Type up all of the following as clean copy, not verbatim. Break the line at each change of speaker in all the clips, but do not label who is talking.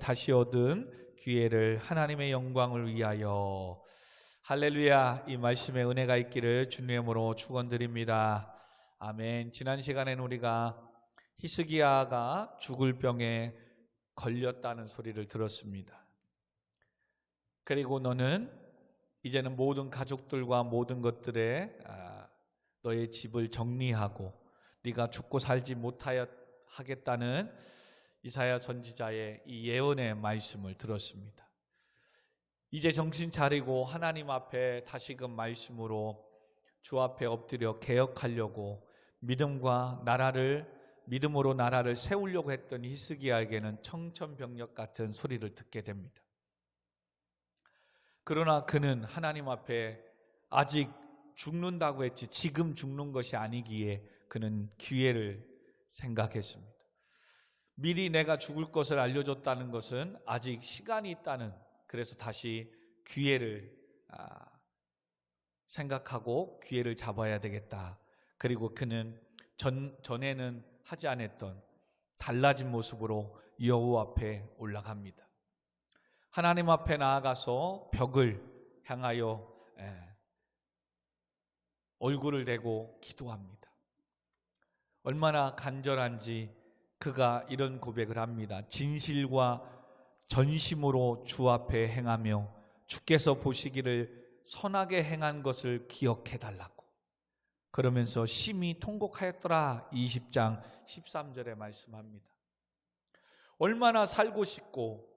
다시 얻은 기회를 하나님의 영광을 위하여. 할렐루야. 이 말씀에 은혜가 있기를 주님의 이름으로 축원드립니다. 아멘. 지난 시간에는 우리가 히스기야가 죽을 병에 걸렸다는 소리를 들었습니다. 그리고 너는 이제는 모든 가족들과 모든 것들에 너의 집을 정리하고 네가 죽고 살지 못하겠다는 이사야 선지자의 이 예언의 말씀을 들었습니다. 이제 정신 차리고 하나님 앞에 다시금 말씀으로 주 앞에 엎드려 개혁하려고 믿음으로 나라를 세우려고 했던 히스기야에게는 청천벽력 같은 소리를 듣게 됩니다. 그러나 그는 하나님 앞에 아직 죽는다고 했지 지금 죽는 것이 아니기에 그는 기회를 생각했습니다. 미리 내가 죽을 것을 알려줬다는 것은 아직 시간이 있다는, 그래서 다시 기회를 생각하고 기회를 잡아야 되겠다. 그리고 그는 전에는 하지 않았던 달라진 모습으로 여호와 앞에 올라갑니다. 하나님 앞에 나아가서 벽을 향하여 얼굴을 대고 기도합니다. 얼마나 간절한지 그가 이런 고백을 합니다. 진실과 전심으로 주 앞에 행하며 주께서 보시기를 선하게 행한 것을 기억해 달라고. 그러면서 심히 통곡하였더라. 20장 13절에 말씀합니다. 얼마나 살고 싶고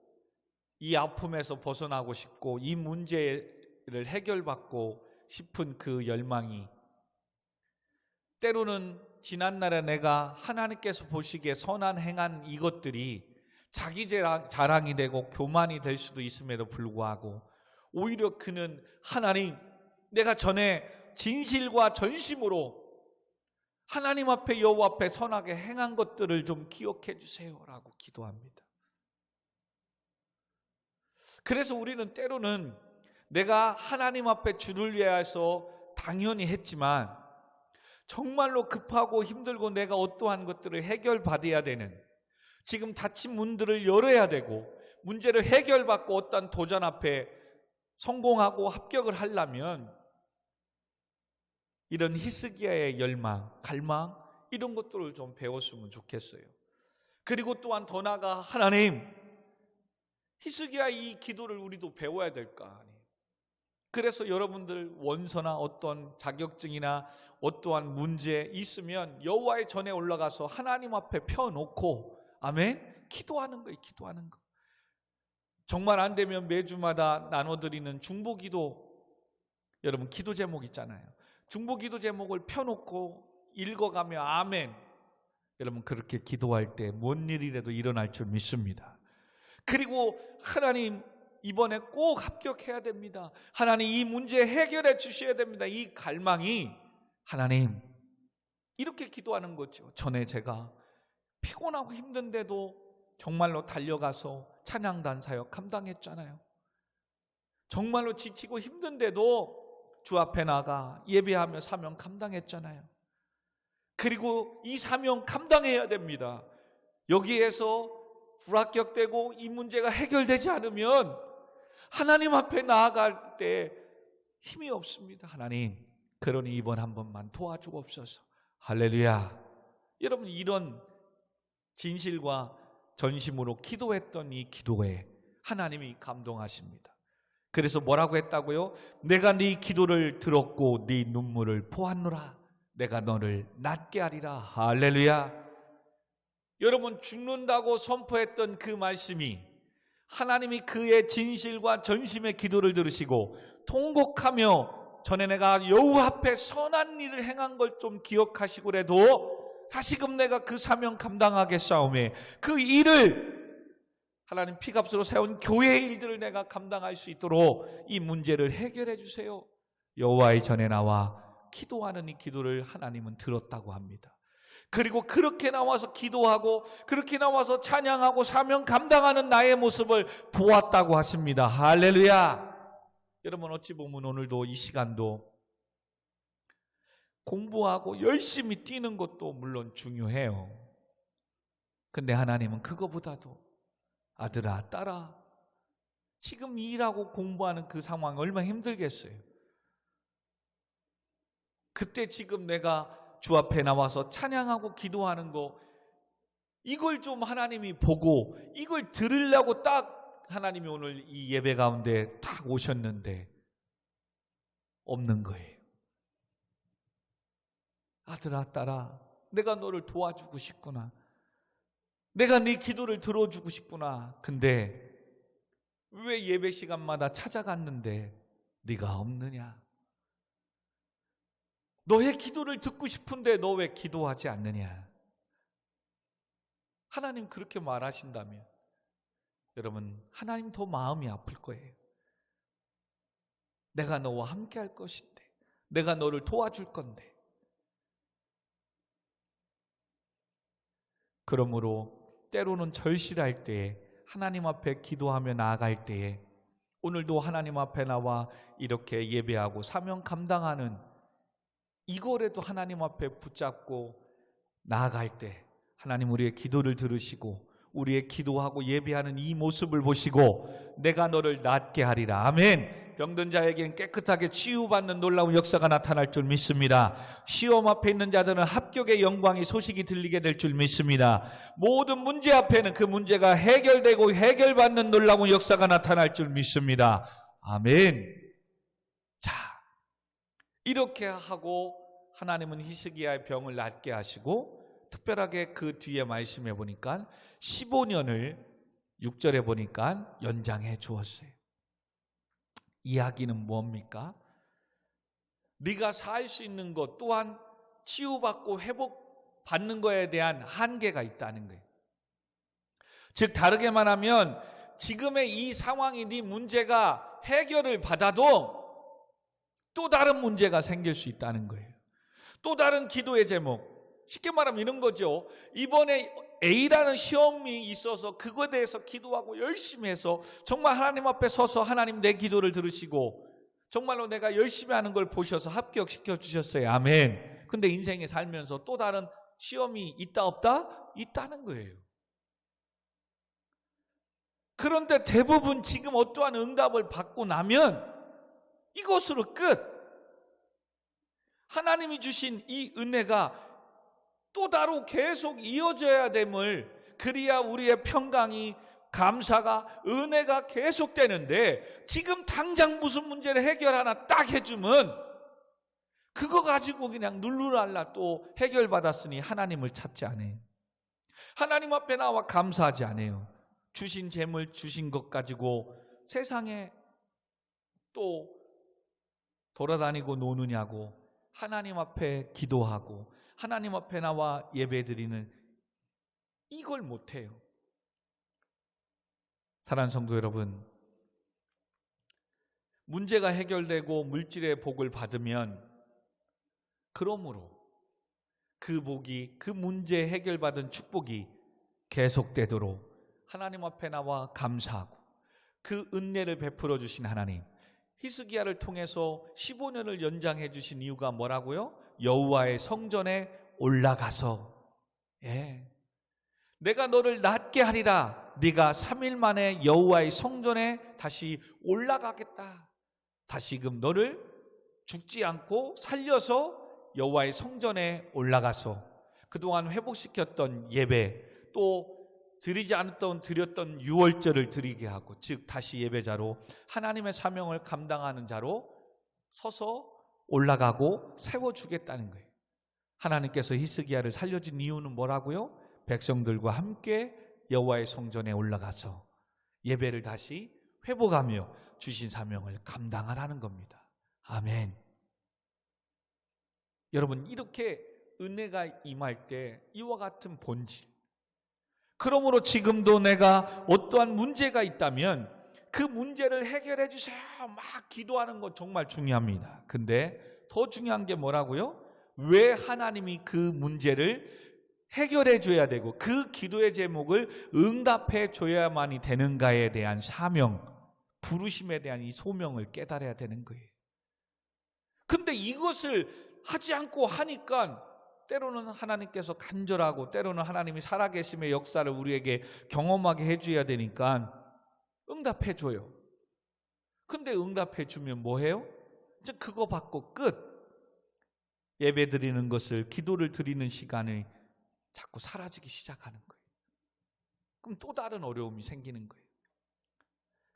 이 아픔에서 벗어나고 싶고 이 문제를 해결받고 싶은 그 열망이, 때로는 지난날에 내가 하나님께서 보시기에 선한 행한 이것들이 자기 자랑이 되고 교만이 될 수도 있음에도 불구하고 오히려 그는 하나님, 내가 전에 진실과 전심으로 하나님 앞에 여호와 앞에 선하게 행한 것들을 좀 기억해 주세요라고 기도합니다. 그래서 우리는 때로는 내가 하나님 앞에 주를 위해서 당연히 했지만 정말로 급하고 힘들고 내가 어떠한 것들을 해결받아야 되는, 지금 닫힌 문들을 열어야 되고 문제를 해결받고 어떤 도전 앞에 성공하고 합격을 하려면 이런 히스기야의 열망, 갈망 이런 것들을 좀 배웠으면 좋겠어요. 그리고 또한 더 나아가 하나님, 히스기야 이 기도를 우리도 배워야 될 거 아니에요. 그래서 여러분들 원서나 어떤 자격증이나 어떠한 문제 있으면 여호와의 전에 올라가서 하나님 앞에 펴놓고 아멘? 기도하는 거예요. 기도하는 거. 정말 안 되면 매주마다 나눠드리는 중보기도, 여러분 기도 제목 있잖아요. 중보기도 제목을 펴놓고 읽어가며 아멘. 여러분 그렇게 기도할 때 뭔 일이라도 일어날 줄 믿습니다. 그리고 하나님 이번에 꼭 합격해야 됩니다. 하나님 이 문제 해결해 주셔야 됩니다. 이 갈망이 하나님, 이렇게 기도하는 거죠. 전에 제가 피곤하고 힘든데도 정말로 달려가서 찬양단 사역 감당했잖아요. 정말로 지치고 힘든데도 주 앞에 나가 예배하며 사명 감당했잖아요. 그리고 이 사명 감당해야 됩니다. 여기에서 불합격되고 이 문제가 해결되지 않으면 하나님 앞에 나아갈 때 힘이 없습니다. 하나님, 그러니 이번 한 번만 도와주옵소서. 할렐루야. 여러분 이런 진실과 전심으로 기도했던 이 기도에 하나님이 감동하십니다. 그래서 뭐라고 했다고요? 내가 네 기도를 들었고 네 눈물을 보았노라. 내가 너를 낫게 하리라. 할렐루야. 여러분 죽는다고 선포했던 그 말씀이 하나님이 그의 진실과 전심의 기도를 들으시고 통곡하며 전에 내가 여호와 앞에 선한 일을 행한 걸 좀 기억하시고라도 다시금 내가 그 사명 감당하겠사오매 그 일을 하나님 피값으로 세운 교회의 일들을 내가 감당할 수 있도록 이 문제를 해결해 주세요. 여호와의 전에 나와 기도하는 이 기도를 하나님은 들었다고 합니다. 그리고 그렇게 나와서 기도하고 그렇게 나와서 찬양하고 사명 감당하는 나의 모습을 보았다고 하십니다. 할렐루야. 여러분 어찌 보면 오늘도 이 시간도 공부하고 열심히 뛰는 것도 물론 중요해요. 근데 하나님은 그거보다도 아들아, 딸아, 지금 일하고 공부하는 그 상황 얼마나 힘들겠어요. 그때 지금 내가 주 앞에 나와서 찬양하고 기도하는 거, 이걸 좀 하나님이 보고 이걸 들으려고 딱 하나님이 오늘 이 예배 가운데 딱 오셨는데 없는 거예요. 아들아, 딸아, 내가 너를 도와주고 싶구나. 내가 네 기도를 들어주고 싶구나. 근데 왜 예배 시간마다 찾아갔는데 네가 없느냐? 너의 기도를 듣고 싶은데 너 왜 기도하지 않느냐? 하나님 그렇게 말하신다면 여러분, 하나님 더 마음이 아플 거예요. 내가 너와 함께 할 것인데, 내가 너를 도와줄 건데. 그러므로 때로는 절실할 때에, 하나님 앞에 기도하며 나아갈 때에, 오늘도 하나님 앞에 나와 이렇게 예배하고 사명 감당하는 이거라도 하나님 앞에 붙잡고 나아갈 때 하나님 우리의 기도를 들으시고 우리의 기도하고 예배하는 이 모습을 보시고 내가 너를 낫게 하리라. 아멘. 병든 자에겐 깨끗하게 치유받는 놀라운 역사가 나타날 줄 믿습니다. 시험 앞에 있는 자들은 합격의 영광이 소식이 들리게 될 줄 믿습니다. 모든 문제 앞에는 그 문제가 해결되고 해결받는 놀라운 역사가 나타날 줄 믿습니다. 아멘. 자, 이렇게 하고 하나님은 히스기야의 병을 낫게 하시고 특별하게 그 뒤에 말씀해 보니까 15년을 6절에 보니까 연장해 주었어요. 이야기는 뭡니까? 네가 살 수 있는 것 또한 치유받고 회복받는 것에 대한 한계가 있다는 거예요. 즉 다르게 말하면 지금의 이 상황이 네 문제가 해결을 받아도 또 다른 문제가 생길 수 있다는 거예요. 또 다른 기도의 제목, 쉽게 말하면 이런 거죠. 이번에 A라는 시험이 있어서 그거에 대해서 기도하고 열심히 해서 정말 하나님 앞에 서서 하나님 내 기도를 들으시고 정말로 내가 열심히 하는 걸 보셔서 합격시켜 주셨어요. 아멘. 근데 인생에 살면서 또 다른 시험이 있다 없다? 있다는 거예요. 그런데 대부분 지금 어떠한 응답을 받고 나면 이것으로 끝. 하나님이 주신 이 은혜가 또 다로 계속 이어져야 됨을, 그리야 우리의 평강이, 감사가, 은혜가 계속되는데 지금 당장 무슨 문제를 해결하나 딱 해주면 그거 가지고 그냥 룰루랄라 또 해결받았으니 하나님을 찾지 않아요. 하나님 앞에 나와 감사하지 않아요. 주신 재물, 주신 것 가지고 세상에 또 돌아다니고 노느냐고 하나님 앞에 기도하고 하나님 앞에 나와 예배드리는 이걸 못해요. 사랑하는 성도 여러분, 문제가 해결되고 물질의 복을 받으면 그러므로 그 복이, 그 문제 해결받은 축복이 계속되도록 하나님 앞에 나와 감사하고 그 은혜를 베풀어 주신 하나님, 히스기야를 통해서 15년을 연장해 주신 이유가 뭐라고요? 여호와의 성전에 올라가서 내가 너를 낫게 하리라. 네가 3일 만에 여호와의 성전에 다시 올라가겠다. 다시금 너를 죽지 않고 살려서 여호와의 성전에 올라가서 그동안 회복시켰던 예배, 또 드리지 않았던 드렸던 유월절을 드리게 하고, 즉 다시 예배자로 하나님의 사명을 감당하는 자로 서서 올라가고 세워주겠다는 거예요. 하나님께서 히스기야를 살려준 이유는 뭐라고요? 백성들과 함께 여호와의 성전에 올라가서 예배를 다시 회복하며 주신 사명을 감당하라는 겁니다. 아멘. 여러분, 이렇게 은혜가 임할 때 이와 같은 본질, 그러므로 지금도 내가 어떠한 문제가 있다면 그 문제를 해결해 주세요 막 기도하는 것 정말 중요합니다. 근데 더 중요한 게 뭐라고요? 왜 하나님이 그 문제를 해결해 줘야 되고 그 기도의 제목을 응답해 줘야만이 되는가에 대한 사명, 부르심에 대한 이 소명을 깨달아야 되는 거예요. 근데 이것을 하지 않고 하니까 때로는 하나님께서 간절하고 때로는 하나님이 살아계심의 역사를 우리에게 경험하게 해줘야 되니까 응답해줘요. 근데 응답해주면 뭐해요? 이제 그거 받고 끝. 예배 드리는 것을, 기도를 드리는 시간이 자꾸 사라지기 시작하는 거예요. 그럼 또 다른 어려움이 생기는 거예요.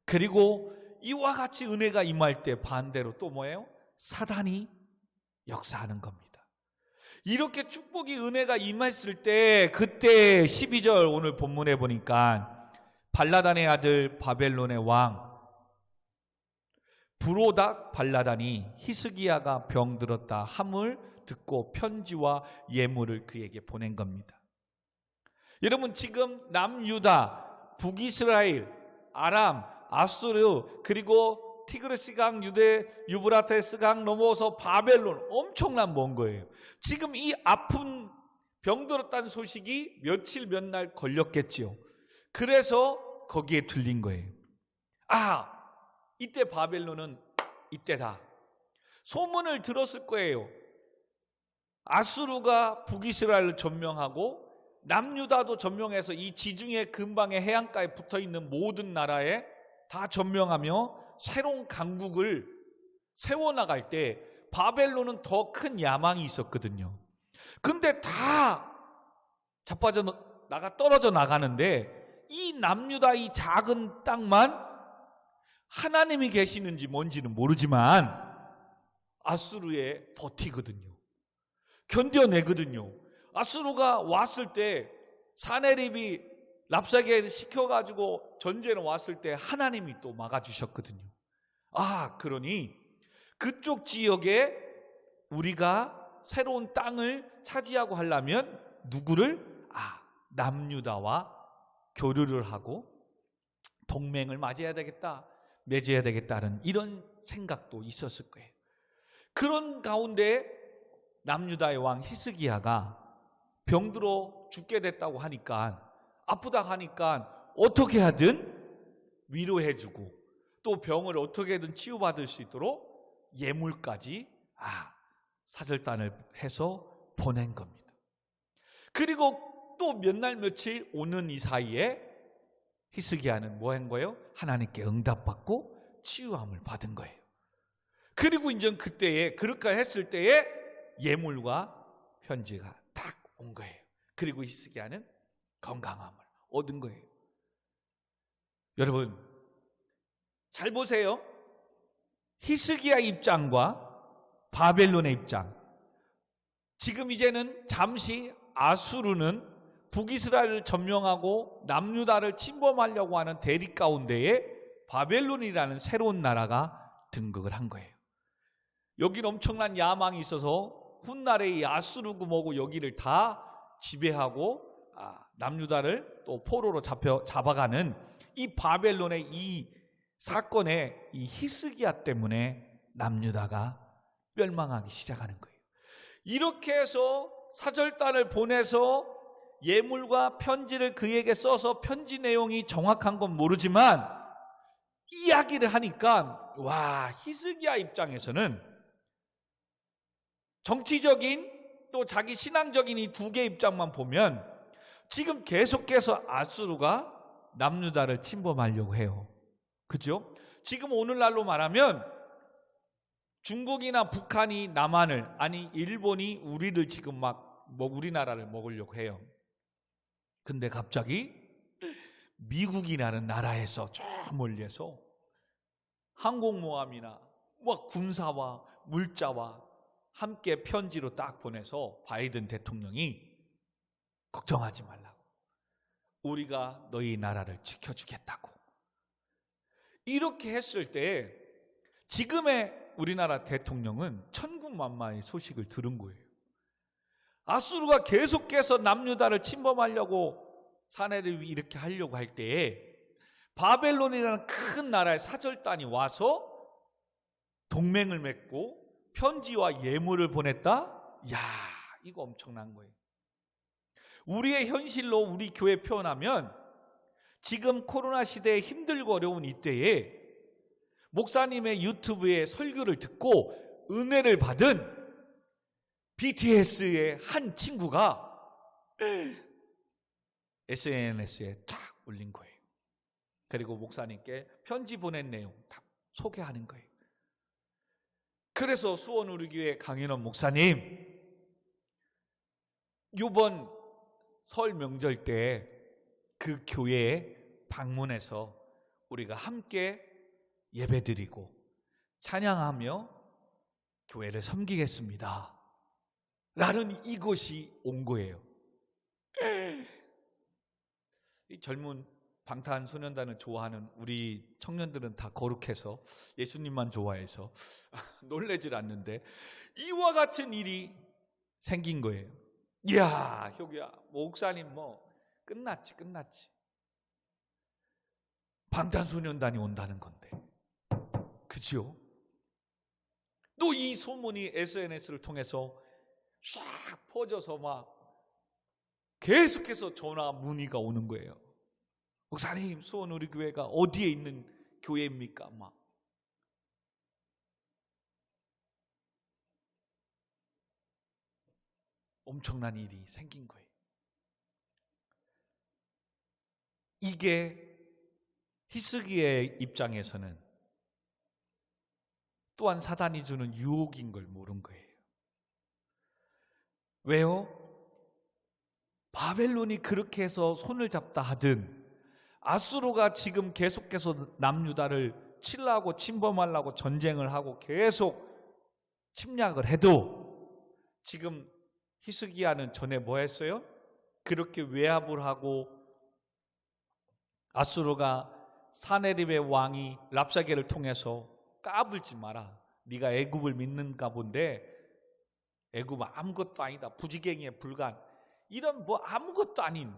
그리고 이와 같이 은혜가 임할 때 반대로 또 뭐예요? 사단이 역사하는 겁니다. 이렇게 축복이, 은혜가 임했을 때 그때 12절 오늘 본문에 보니까 발라단의 아들 바벨론의 왕 브로닥 발라단이 히스기야가 병들었다 함을 듣고 편지와 예물을 그에게 보낸 겁니다. 여러분, 지금 남유다, 북이스라엘, 아람, 아수르, 그리고 티그리스 강, 유브라테스 강 넘어서 바벨론, 엄청난 먼 거예요. 지금 이 아픈 병들었다는 소식이 며칠 몇 날 걸렸겠지요. 그래서 거기에 들린 거예요. 이때 바벨론은 이때다. 소문을 들었을 거예요. 아수르가 북이스라엘을 점령하고 남유다도 점령해서 이 지중해 근방의 해안가에 붙어있는 모든 나라에 다 점령하며 새로운 강국을 세워나갈 때 바벨론은 더 큰 야망이 있었거든요. 근데 다 자빠져 떨어져 나가는데 이 남유다 이 작은 땅만 하나님이 계시는지 뭔지는 모르지만 아수르에 버티거든요. 견뎌내거든요. 아수르가 왔을 때 사네립이 랍사게 시켜가지고 전쟁을 왔을 때 하나님이 또 막아주셨거든요. 그러니 그쪽 지역에 우리가 새로운 땅을 차지하고 하려면 누구를? 남유다와 교류를 하고 동맹을 맺어야 되겠다는 이런 생각도 있었을 거예요. 그런 가운데 남유다의 왕 히스기야가 병들어 죽게 됐다고 하니까, 아프다 하니까 어떻게 하든 위로해주고 또 병을 어떻게든 치유받을 수 있도록 예물까지 사절단을 해서 보낸 겁니다. 그리고 또 몇 날 며칠 오는 이 사이에 히스기야는 뭐 한 거예요? 하나님께 응답받고 치유함을 받은 거예요. 그리고 이제 그때에 그렇게 했을 때에 예물과 편지가 딱 온 거예요. 그리고 히스기야는 건강함을 얻은 거예요. 여러분 잘 보세요. 히스기야 입장과 바벨론의 입장. 지금 이제는 잠시 아수르는 북이스라엘을 점령하고 남유다를 침범하려고 하는 대립 가운데에 바벨론이라는 새로운 나라가 등극을 한 거예요. 여기는 엄청난 야망이 있어서 훗날에 이 아수르고 뭐고 여기를 다 지배하고 남유다를 또 포로로 잡아가는 이 바벨론의 이 사건에 이 히스기야 때문에 남유다가 멸망하기 시작하는 거예요. 이렇게 해서 사절단을 보내서 예물과 편지를 그에게 써서 편지 내용이 정확한 건 모르지만 이야기를 하니까 히스기야 입장에서는 정치적인 또 자기 신앙적인 이 두 개 입장만 보면 지금 계속해서 아수르가 남유다를 침범하려고 해요. 그죠? 지금 오늘날로 말하면 중국이나 북한이 남한을, 일본이 우리를 지금 우리나라를 먹으려고 해요. 근데 갑자기 미국이라는 나라에서 저 멀리에서 항공모함이나 군사와 물자와 함께 편지로 딱 보내서 바이든 대통령이 걱정하지 말라고, 우리가 너희 나라를 지켜주겠다고. 이렇게 했을 때 지금의 우리나라 대통령은 천군만마의 소식을 들은 거예요. 아수르가 계속해서 남유다를 침범하려고 사내를 이렇게 하려고 할 때에 바벨론이라는 큰 나라의 사절단이 와서 동맹을 맺고 편지와 예물을 보냈다? 이거 엄청난 거예요. 우리의 현실로 우리 교회 표현하면 지금 코로나 시대에 힘들고 어려운 이때에 목사님의 유튜브에 설교를 듣고 은혜를 받은 BTS의 한 친구가 SNS에 쫙 올린 거예요. 그리고 목사님께 편지 보낸 내용 다 소개하는 거예요. 그래서 수원우리교회 강인원 목사님, 이번 설 명절 때 그 교회에 방문해서 우리가 함께 예배드리고 찬양하며 교회를 섬기겠습니다 라는 이것이 온 거예요. 이 젊은 방탄소년단을 좋아하는 우리 청년들은 다 거룩해서 예수님만 좋아해서 놀라질 않는데 이와 같은 일이 생긴 거예요. 이야, 효규야, 목사님 끝났지. 방탄소년단이 온다는 건데, 그지요? 또 이 소문이 SNS를 통해서 쫙 퍼져서 막 계속해서 전화 문의가 오는 거예요. 목사님, 수원우리교회가 어디에 있는 교회입니까? 막. 엄청난 일이 생긴 거예요. 이게 히스기야의 입장에서는 또한 사단이 주는 유혹인 걸 모른 거예요. 왜요? 바벨론이 그렇게 해서 손을 잡다 하든 아수르가 지금 계속해서 남유다를 치려고 침범하려고 전쟁을 하고 계속 침략을 해도 지금 히스기야는 전에 뭐 했어요? 그렇게 외압을 하고 아수르가 사네립의 왕이 랍사게를 통해서 까불지 마라. 네가 애굽을 믿는가 본데 애굽은 아무것도 아니다. 부지갱이에 불과한 이런 아무것도 아닌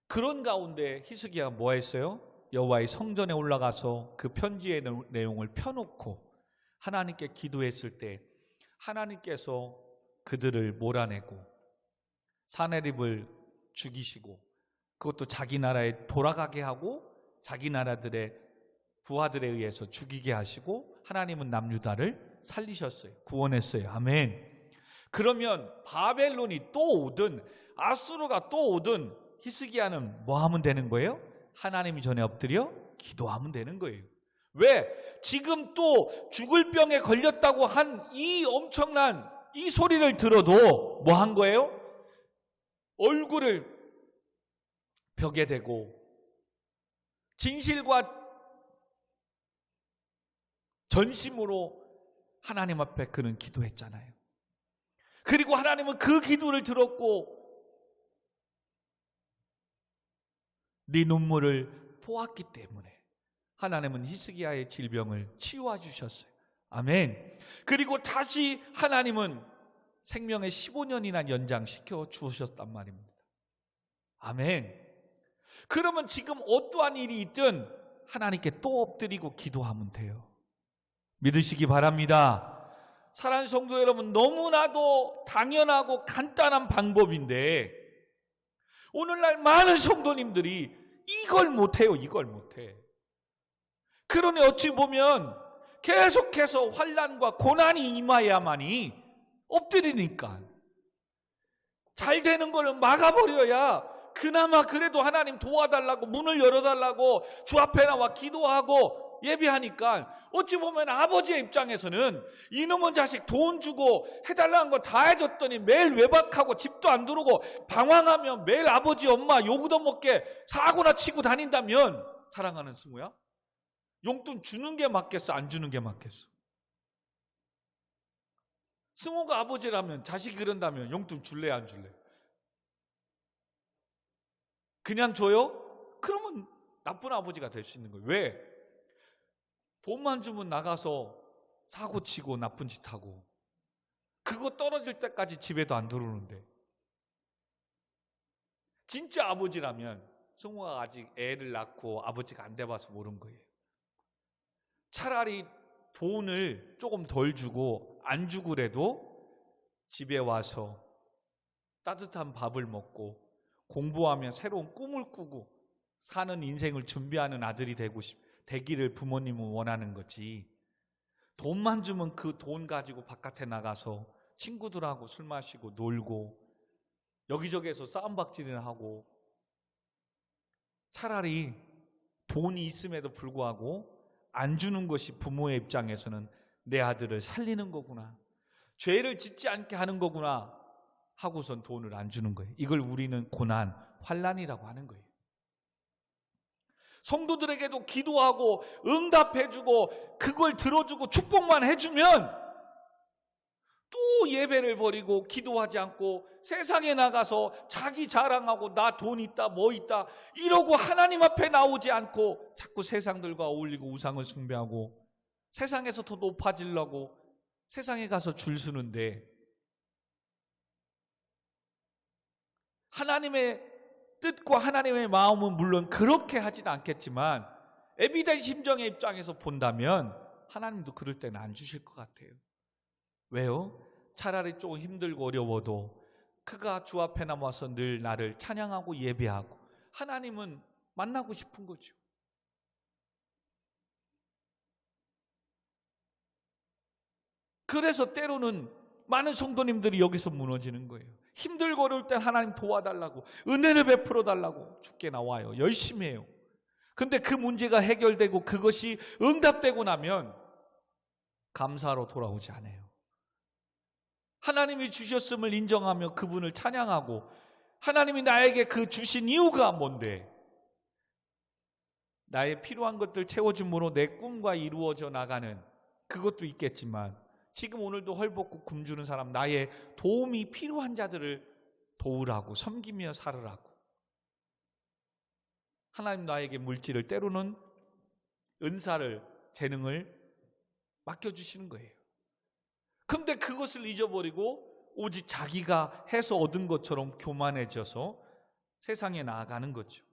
그런 가운데 히스기야가 뭐 했어요? 여호와의 성전에 올라가서 그 편지의 내용을 펴놓고 하나님께 기도했을 때 하나님께서 그들을 몰아내고 사네립을 죽이시고 그것도 자기 나라에 돌아가게 하고 자기 나라들의 부하들에 의해서 죽이게 하시고 하나님은 남유다를 살리셨어요. 구원했어요. 아멘. 그러면 바벨론이 또 오든 아수르가 또 오든 히스기야는 뭐 하면 되는 거예요? 하나님이 전에 엎드려 기도하면 되는 거예요. 왜? 지금 또 죽을 병에 걸렸다고 한 이 엄청난 이 소리를 들어도 뭐 한 거예요? 얼굴을 벽에 대고 진실과 전심으로 하나님 앞에 그는 기도했잖아요. 그리고 하나님은 그 기도를 들었고 네 눈물을 보았기 때문에 하나님은 히스기야의 질병을 치유해 주셨어요. 아멘. 그리고 다시 하나님은 생명의 15년이나 연장시켜 주셨단 말입니다. 아멘. 그러면 지금 어떠한 일이 있든 하나님께 또 엎드리고 기도하면 돼요. 믿으시기 바랍니다. 사랑하는 성도 여러분, 너무나도 당연하고 간단한 방법인데 오늘날 많은 성도님들이 이걸 못해요. 이걸 못해. 그러니 어찌 보면 계속해서 환난과 고난이 임하야만이 엎드리니까 잘 되는 걸 막아버려야 그나마 그래도 하나님 도와달라고 문을 열어달라고 주 앞에 나와 기도하고 예배하니까 어찌 보면 아버지의 입장에서는 이놈의 자식 돈 주고 해달라는 거 다 해줬더니 매일 외박하고 집도 안 들어오고 방황하며 매일 아버지 엄마 요구도 먹게 사고나 치고 다닌다면 사랑하는 승우야, 용돈 주는 게 맞겠어? 안 주는 게 맞겠어? 승우가 아버지라면 자식이 그런다면 용돈 줄래 안 줄래? 그냥 줘요? 그러면 나쁜 아버지가 될 수 있는 거예요. 왜? 돈만 주면 나가서 사고치고 나쁜 짓 하고 그거 떨어질 때까지 집에도 안 들어오는데 진짜 아버지라면 승우가 아직 애를 낳고 아버지가 안 돼봐서 모른 거예요. 차라리 돈을 조금 덜 주고 안 주고라도 집에 와서 따뜻한 밥을 먹고 공부하며 새로운 꿈을 꾸고 사는 인생을 준비하는 아들이 되기를 부모님은 원하는 거지. 돈만 주면 그 돈 가지고 바깥에 나가서 친구들하고 술 마시고 놀고 여기저기에서 싸움박질이나 하고, 차라리 돈이 있음에도 불구하고 안 주는 것이 부모의 입장에서는 내 아들을 살리는 거구나, 죄를 짓지 않게 하는 거구나 하고선 돈을 안 주는 거예요. 이걸 우리는 고난, 환난이라고 하는 거예요. 성도들에게도 기도하고 응답해주고 그걸 들어주고 축복만 해주면 또 예배를 버리고 기도하지 않고 세상에 나가서 자기 자랑하고 나 돈 있다 뭐 있다 이러고 하나님 앞에 나오지 않고 자꾸 세상들과 어울리고 우상을 숭배하고 세상에서 더 높아지려고 세상에 가서 줄 서는데, 하나님의 뜻과 하나님의 마음은 물론 그렇게 하진 않겠지만 에비다의 심정의 입장에서 본다면 하나님도 그럴 때는 안 주실 것 같아요. 왜요? 차라리 조금 힘들고 어려워도 그가 주 앞에 남아서 늘 나를 찬양하고 예배하고 하나님은 만나고 싶은 거죠. 그래서 때로는 많은 성도님들이 여기서 무너지는 거예요. 힘들고 어려울 땐 하나님 도와달라고, 은혜를 베풀어 달라고 죽게 나와요. 열심히 해요. 근데 그 문제가 해결되고 그것이 응답되고 나면 감사로 돌아오지 않아요. 하나님이 주셨음을 인정하며 그분을 찬양하고, 하나님이 나에게 그 주신 이유가 뭔데, 나의 필요한 것들 채워줌으로 내 꿈과 이루어져 나가는 그것도 있겠지만, 지금 오늘도 헐벗고 굶주는 사람, 나의 도움이 필요한 자들을 도우라고, 섬기며 살으라고 하나님 나에게 물질을, 때로는 은사를, 재능을 맡겨주시는 거예요. 그런데 그것을 잊어버리고 오직 자기가 해서 얻은 것처럼 교만해져서 세상에 나아가는 거죠.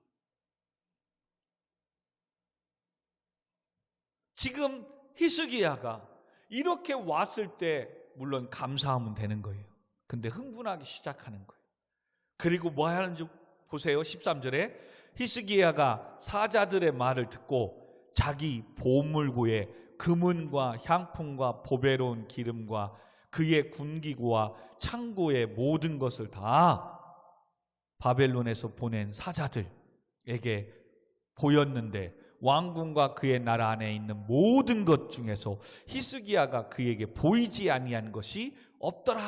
지금 히스기야가 이렇게 왔을 때 물론 감사하면 되는 거예요. 근데 흥분하기 시작하는 거예요. 그리고 뭐 하는지 보세요. 13절에 히스기야가 사자들의 말을 듣고 자기 보물고에 금은과 향품과 보배로운 기름과 그의 군기구와 창고의 모든 것을 다 바벨론에서 보낸 사자들에게 보였는데, 왕궁과 그의 나라 안에 있는 모든 것 중에서 히스기야가 그에게 보이지 아니한 것이 없더라.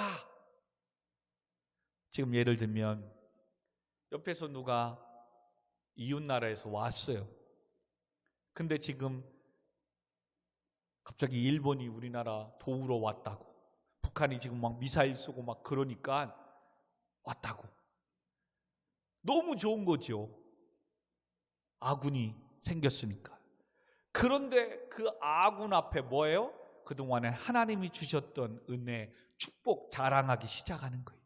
지금 예를 들면 옆에서 누가 이웃 나라에서 왔어요. 근데 지금 갑자기 일본이 우리나라 도우러 왔다고, 북한이 지금 막 미사일 쏘고 막 그러니까 왔다고. 너무 좋은 거죠. 아군이 생겼으니까. 그런데 그 아군 앞에 뭐예요? 그동안에 하나님이 주셨던 은혜, 축복 자랑하기 시작하는 거예요.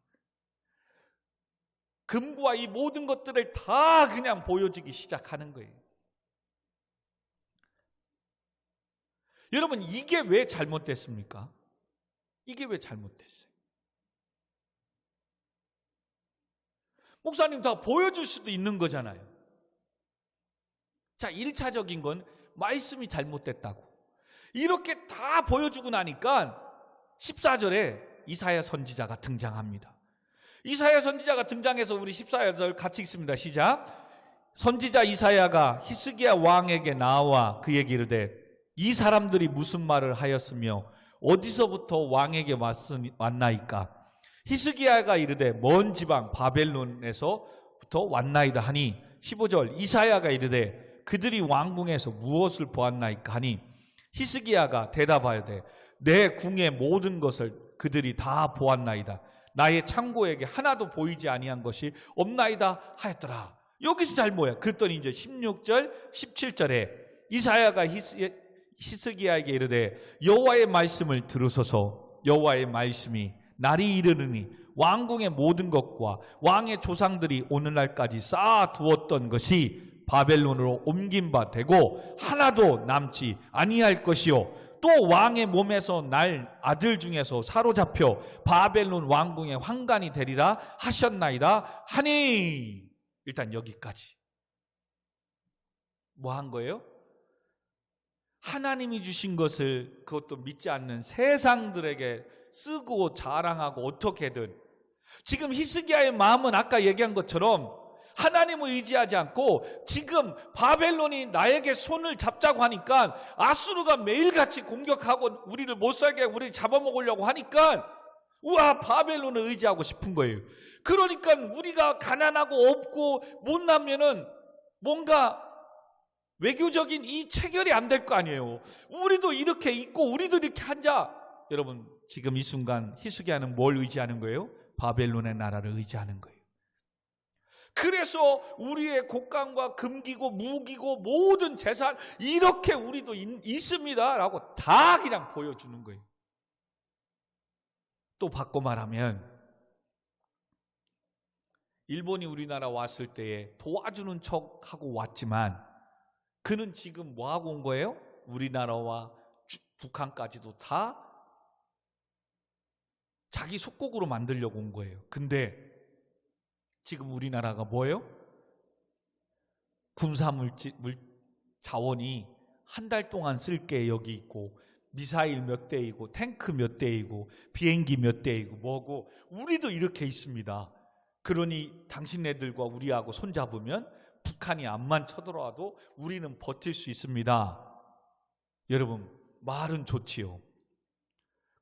금과 이 모든 것들을 다 그냥 보여주기 시작하는 거예요. 여러분, 이게 왜 잘못됐습니까? 이게 왜 잘못됐어요? 목사님 다 보여줄 수도 있는 거잖아요. 자, 1차적인 건 말씀이 잘못됐다고. 이렇게 다 보여주고 나니까 14절에 이사야 선지자가 등장합니다. 이사야 선지자가 등장해서 우리 14절 같이 읽습니다. 시작. 선지자 이사야가 히스기야 왕에게 나와 그에게 이르되 이 사람들이 무슨 말을 하였으며 어디서부터 왕에게 왔나이까? 히스기야가 이르되 먼 지방 바벨론에서부터 왔나이다 하니, 15절 이사야가 이르되 그들이 왕궁에서 무엇을 보았나이까 하니, 히스기야가 대답하여되 내 궁의 모든 것을 그들이 다 보았나이다. 나의 창고에게 하나도 보이지 아니한 것이 없나이다 하였더라. 여기서 잘 뭐야? 그랬더니 이제 16절 17절에 이사야가 히스기야에게 이르되 여호와의 말씀을 들으소서. 여호와의 말씀이 날이 이르느니 왕궁의 모든 것과 왕의 조상들이 오늘날까지 쌓아두었던 것이 바벨론으로 옮긴 바 되고 하나도 남지 아니할 것이요, 또 왕의 몸에서 날 아들 중에서 사로잡혀 바벨론 왕궁의 환관이 되리라 하셨나이다 하니. 일단 여기까지. 뭐 한 거예요? 하나님이 주신 것을 그것도 믿지 않는 세상들에게 쓰고 자랑하고 어떻게든. 지금 히스기야의 마음은 아까 얘기한 것처럼 하나님을 의지하지 않고 지금 바벨론이 나에게 손을 잡자고 하니까, 아수르가 매일같이 공격하고 우리를 못살게 우리를 잡아먹으려고 하니까 우와, 바벨론을 의지하고 싶은 거예요. 그러니까 우리가 가난하고 없고 못나면은 뭔가 외교적인 이 체결이 안 될 거 아니에요. 우리도 이렇게 있고 우리도 이렇게 하자. 여러분, 지금 이 순간 히스기야는 뭘 의지하는 거예요? 바벨론의 나라를 의지하는 거예요. 그래서 우리의 곡간과 금기고 무기고 모든 재산 이렇게 우리도 있습니다 라고 다 그냥 보여주는 거예요. 또 바꿔 말하면 일본이 우리나라 왔을 때에 도와주는 척하고 왔지만 그는 지금 뭐하고 온 거예요? 우리나라와 북한까지도 다 자기 속국으로 만들려고 온 거예요. 근데 지금 우리나라가 뭐예요? 군사 자원이 한 달 동안 쓸 게 여기 있고, 미사일 몇 대이고, 탱크 몇 대이고, 비행기 몇 대이고, 뭐고, 우리도 이렇게 있습니다. 그러니 당신네들과 우리하고 손잡으면 북한이 암만 쳐들어와도 우리는 버틸 수 있습니다. 여러분, 말은 좋지요.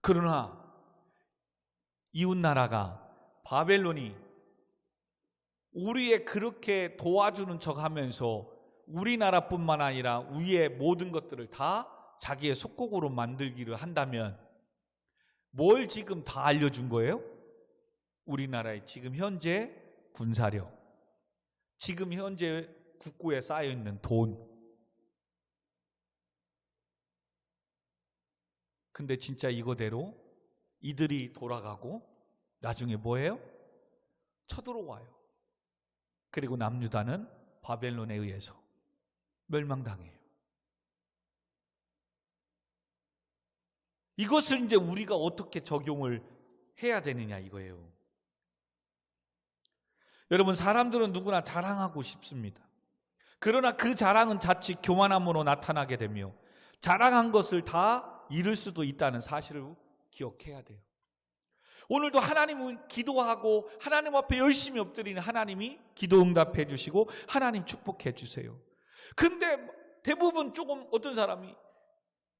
그러나 이웃나라가 바벨론이 우리의 그렇게 도와주는 척하면서 우리나라뿐만 아니라 위의 모든 것들을 다 자기의 속국으로 만들기를 한다면 뭘 지금 다 알려준 거예요? 우리나라의 지금 현재 군사력, 지금 현재 국고에 쌓여있는 돈. 근데 진짜 이거대로 이들이 돌아가고 나중에 뭐예요? 쳐들어와요. 그리고 남유다는 바벨론에 의해서 멸망당해요. 이것을 이제 우리가 어떻게 적용을 해야 되느냐 이거예요. 여러분, 사람들은 누구나 자랑하고 싶습니다. 그러나 그 자랑은 자칫 교만함으로 나타나게 되며 자랑한 것을 다 잃을 수도 있다는 사실을 기억해야 돼요. 오늘도 하나님을 기도하고 하나님 앞에 열심히 엎드리는 하나님이 기도 응답해 주시고 하나님 축복해 주세요. 근데 대부분 조금 어떤 사람이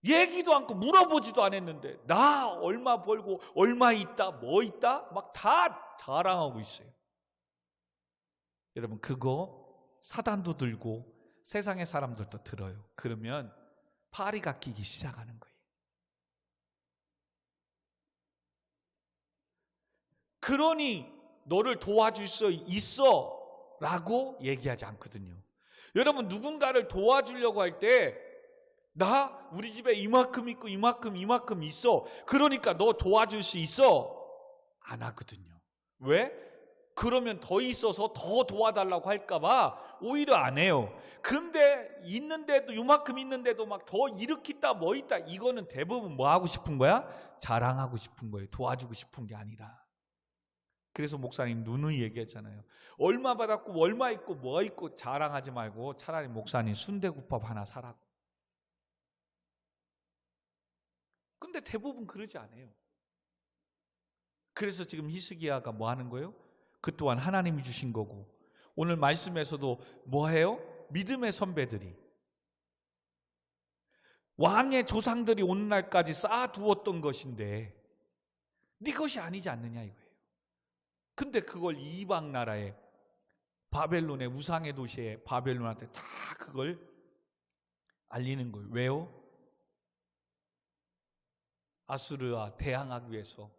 얘기도 않고 물어보지도 않았는데 나 얼마 벌고 얼마 있다 뭐 있다 막 다 자랑하고 있어요. 여러분, 그거 사단도 들고 세상의 사람들도 들어요. 그러면 파리가 끼기 시작하는 거예요. 그러니 너를 도와줄 수 있어 라고 얘기하지 않거든요. 여러분, 누군가를 도와주려고 할 때 나 우리 집에 이만큼 있고 이만큼 있어, 그러니까 너 도와줄 수 있어 안 하거든요. 왜? 그러면 더 있어서 더 도와달라고 할까봐 오히려 안 해요. 근데 있는데도 이만큼 있는데도 막 더 이렇게 있다 뭐 있다, 이거는 대부분 뭐 하고 싶은 거야? 자랑하고 싶은 거예요. 도와주고 싶은 게 아니라. 그래서 목사님 누누이 얘기했잖아요. 얼마 받았고 얼마 있고 뭐 있고 자랑하지 말고 차라리 목사님 순대국밥 하나 사라고. 근데 대부분 그러지 않아요. 그래서 지금 히스기야가 뭐 하는 거예요? 그 또한 하나님이 주신 거고, 오늘 말씀에서도 뭐 해요? 믿음의 선배들이, 왕의 조상들이 오늘날까지 쌓아두었던 것인데 네 것이 아니지 않느냐 이거예요. 근데 그걸 이방 나라에, 바벨론의 우상의 도시에 바벨론한테 다 그걸 알리는 거예요. 왜요? 아수르와 대항하기 위해서.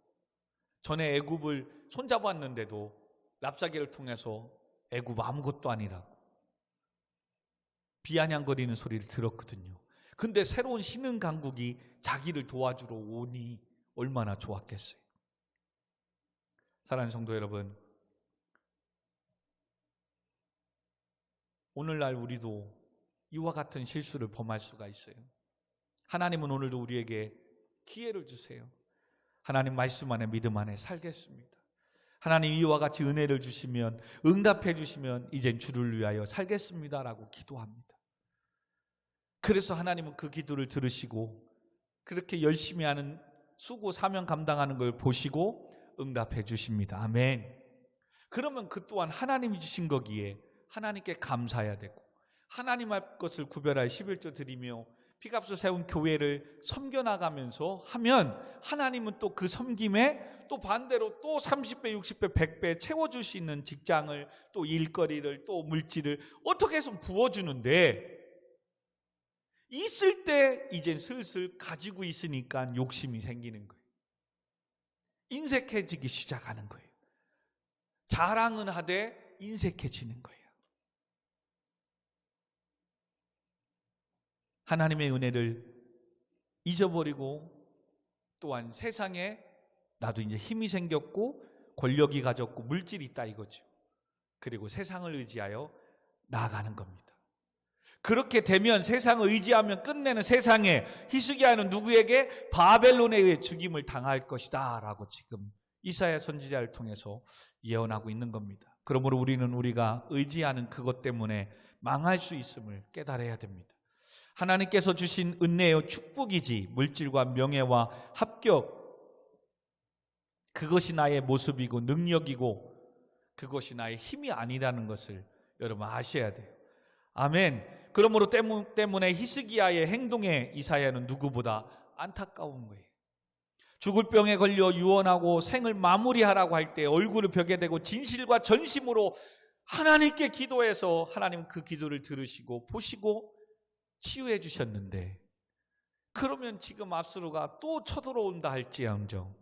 전에 애굽을 손잡았는데도 랍사게를 통해서 애굽 아무것도 아니라고 비아냥거리는 소리를 들었거든요. 근데 새로운 신흥 강국이 자기를 도와주러 오니 얼마나 좋았겠어요. 사랑하는 성도 여러분, 오늘날 우리도 이와 같은 실수를 범할 수가 있어요. 하나님은 오늘도 우리에게 기회를 주세요. 하나님 말씀 안에 믿음 안에 살겠습니다. 하나님 이와 같이 은혜를 주시면, 응답해 주시면 이젠 주를 위하여 살겠습니다라고 기도합니다. 그래서 하나님은 그 기도를 들으시고 그렇게 열심히 하는 수고 사명 감당하는 걸 보시고 응답해 주십니다. 아멘. 그러면 그 또한 하나님이 주신 거기에 하나님께 감사해야 되고, 하나님 앞 것을 구별하여 11조 드리며 피값을 세운 교회를 섬겨나가면서 하면 하나님은 또 그 섬김에 또 반대로 또 30배, 60배, 100배 채워줄 수 있는 직장을, 또 일거리를, 또 물질을 어떻게 해서 부어주는데, 있을 때 이젠 슬슬 가지고 있으니까 욕심이 생기는 거예요. 인색해지기 시작하는 거예요. 자랑은 하되 인색해지는 거예요. 하나님의 은혜를 잊어버리고, 또한 세상에 나도 이제 힘이 생겼고 권력이 가졌고 물질이 있다 이거죠. 그리고 세상을 의지하여 나아가는 겁니다. 그렇게 되면, 세상을 의지하면 끝내는 세상에, 히스기야는 누구에게? 바벨론에 의해 죽임을 당할 것이다 라고 지금 이사야 선지자를 통해서 예언하고 있는 겁니다. 그러므로 우리는 우리가 의지하는 그것 때문에 망할 수 있음을 깨달아야 됩니다. 하나님께서 주신 은혜요 축복이지 물질과 명예와 합격, 그것이 나의 모습이고 능력이고 그것이 나의 힘이 아니라는 것을 여러분 아셔야 돼요. 아멘. 그러므로 때문에 히스기야의 행동에 이사야는 누구보다 안타까운 거예요. 죽을 병에 걸려 유언하고 생을 마무리하라고 할 때 얼굴을 벽에 대고 진실과 전심으로 하나님께 기도해서 하나님 그 기도를 들으시고 보시고 치유해 주셨는데, 그러면 지금 압수로가 또 쳐들어온다 할지언정,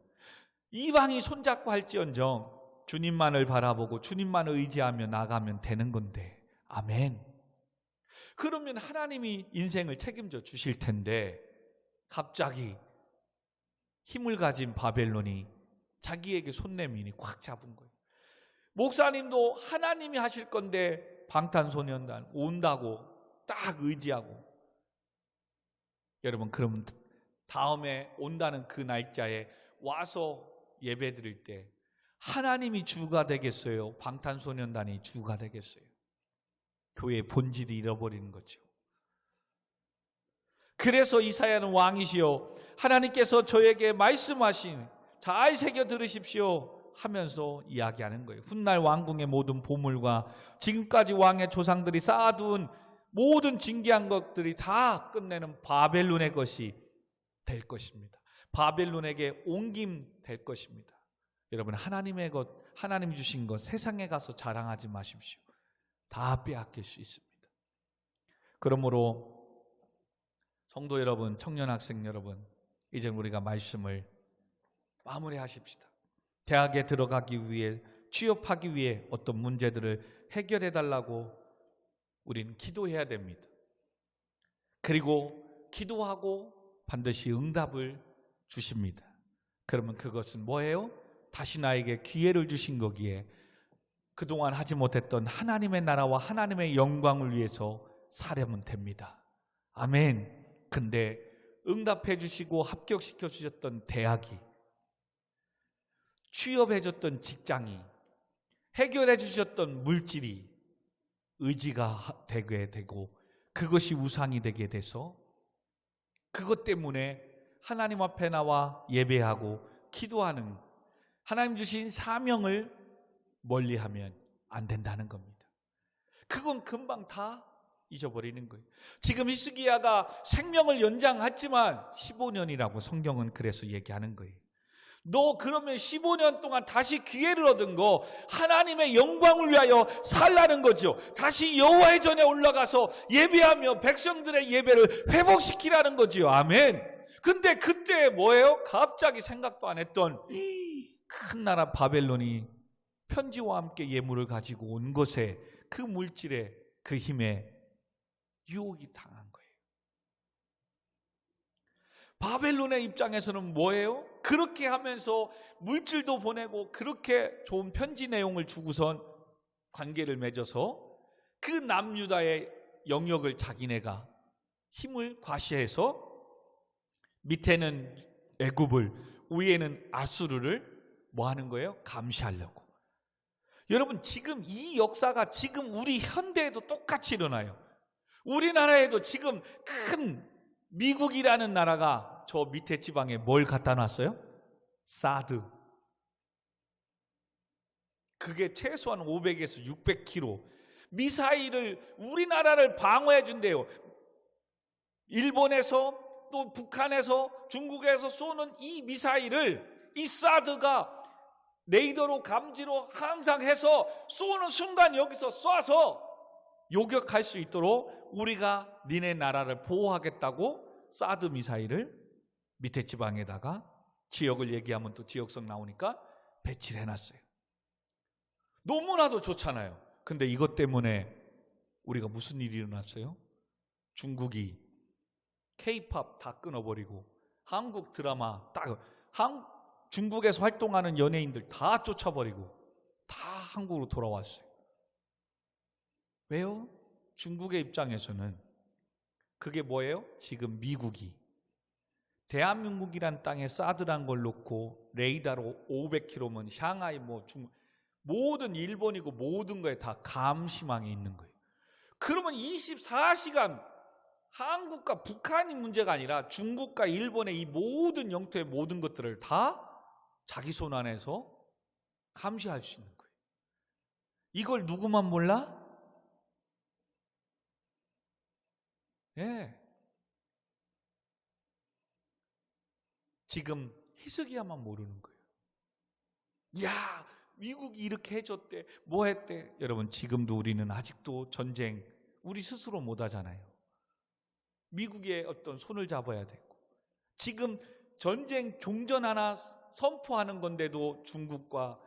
이방이 손잡고 할지언정 주님만을 바라보고 주님만을 의지하며 나가면 되는 건데, 아멘. 그러면 하나님이 인생을 책임져 주실 텐데 갑자기 힘을 가진 바벨론이 자기에게 손 내민이 꽉 잡은 거예요. 목사님도 하나님이 하실 건데 방탄소년단 온다고 딱 의지하고, 여러분 그러면 다음에 온다는 그 날짜에 와서 예배 드릴 때 하나님이 주가 되겠어요? 방탄소년단이 주가 되겠어요? 교회의 본질이 잃어버리는 거죠. 그래서 이사야는 왕이시여 하나님께서 저에게 말씀하신 잘 새겨 들으십시오 하면서 이야기하는 거예요. 훗날 왕궁의 모든 보물과 지금까지 왕의 조상들이 쌓아둔 모든 진귀한 것들이 다 끝내는 바벨론의 것이 될 것입니다. 바벨론에게 옮김될 것입니다. 여러분 하나님의 것, 하나님이 주신 것 세상에 가서 자랑하지 마십시오. 다 빼앗길 수 있습니다. 그러므로 성도 여러분, 청년 학생 여러분, 이제 우리가 말씀을 마무리하십시다. 대학에 들어가기 위해, 취업하기 위해 어떤 문제들을 해결해 달라고 우리는 기도해야 됩니다. 그리고 기도하고 반드시 응답을 주십니다. 그러면 그것은 뭐예요? 다시 나에게 기회를 주신 거기에 그동안 하지 못했던 하나님의 나라와 하나님의 영광을 위해서 살려면 됩니다. 아멘. 근데 응답해 주시고 합격시켜 주셨던 대학이, 취업해 줬던 직장이, 해결해 주셨던 물질이 의지가 되게 되고 그것이 우상이 되게 돼서 그것 때문에 하나님 앞에 나와 예배하고 기도하는, 하나님 주신 사명을 멀리하면 안 된다는 겁니다. 그건 금방 다 잊어버리는 거예요. 지금 히스기야가 생명을 연장했지만 15년이라고 성경은 그래서 얘기하는 거예요. 너 그러면 15년 동안 다시 기회를 얻은 거 하나님의 영광을 위하여 살라는 거죠. 다시 여호와의 전에 올라가서 예배하며 백성들의 예배를 회복시키라는 거죠. 아멘. 근데 그때 뭐예요? 갑자기 생각도 안 했던 큰 나라 바벨론이 편지와 함께 예물을 가지고 온 것에, 그 물질에, 그 힘에 유혹이 당한 거예요. 바벨론의 입장에서는 뭐예요? 그렇게 하면서 물질도 보내고 그렇게 좋은 편지 내용을 주고선 관계를 맺어서 그 남유다의 영역을 자기네가 힘을 과시해서 밑에는 애굽을, 위에는 아수르를 뭐 하는 거예요? 감시하려고. 여러분 지금 이 역사가 지금 우리 현대에도 똑같이 일어나요. 우리나라에도 지금 큰 미국이라는 나라가 저 밑에 지방에 뭘 갖다 놨어요? 사드. 그게 최소한 500에서 600km 미사일을 우리나라를 방어해 준대요. 일본에서 또 북한에서 중국에서 쏘는 이 미사일을 이 사드가 레이더로 감지로 항상 해서 쏘는 순간 여기서 쏴서 요격할 수 있도록 우리가 니네 나라를 보호하겠다고 사드 미사일을 밑에 지방에다가 지역을 얘기하면 또 지역성 나오니까 배치를 해놨어요. 너무나도 좋잖아요. 근데 이것 때문에 우리가 무슨 일이 일어났어요? 중국이 K-팝 다 끊어버리고 한국 드라마 중국에서 활동하는 연예인들 다 쫓아버리고 다 한국으로 돌아왔어요. 왜요? 중국의 입장에서는 그게 뭐예요? 지금 미국이 대한민국이란 땅에 사드란 걸 놓고 레이더로 500km면 샹하이 모든 일본이고 모든 거에 다 감시망이 있는 거예요. 그러면 24시간 한국과 북한이 문제가 아니라 중국과 일본의 이 모든 영토의 모든 것들을 다 자기 손 안에서 감시할 수 있는 거예요. 이걸 누구만 몰라? 예. 지금 히스기야만 모르는 거예요. 야, 미국이 이렇게 해줬대, 뭐 했대. 여러분, 지금도 우리는 아직도 전쟁 우리 스스로 못 하잖아요. 미국의 어떤 손을 잡아야 되고, 지금 전쟁 종전 하나 선포하는 건데도 중국과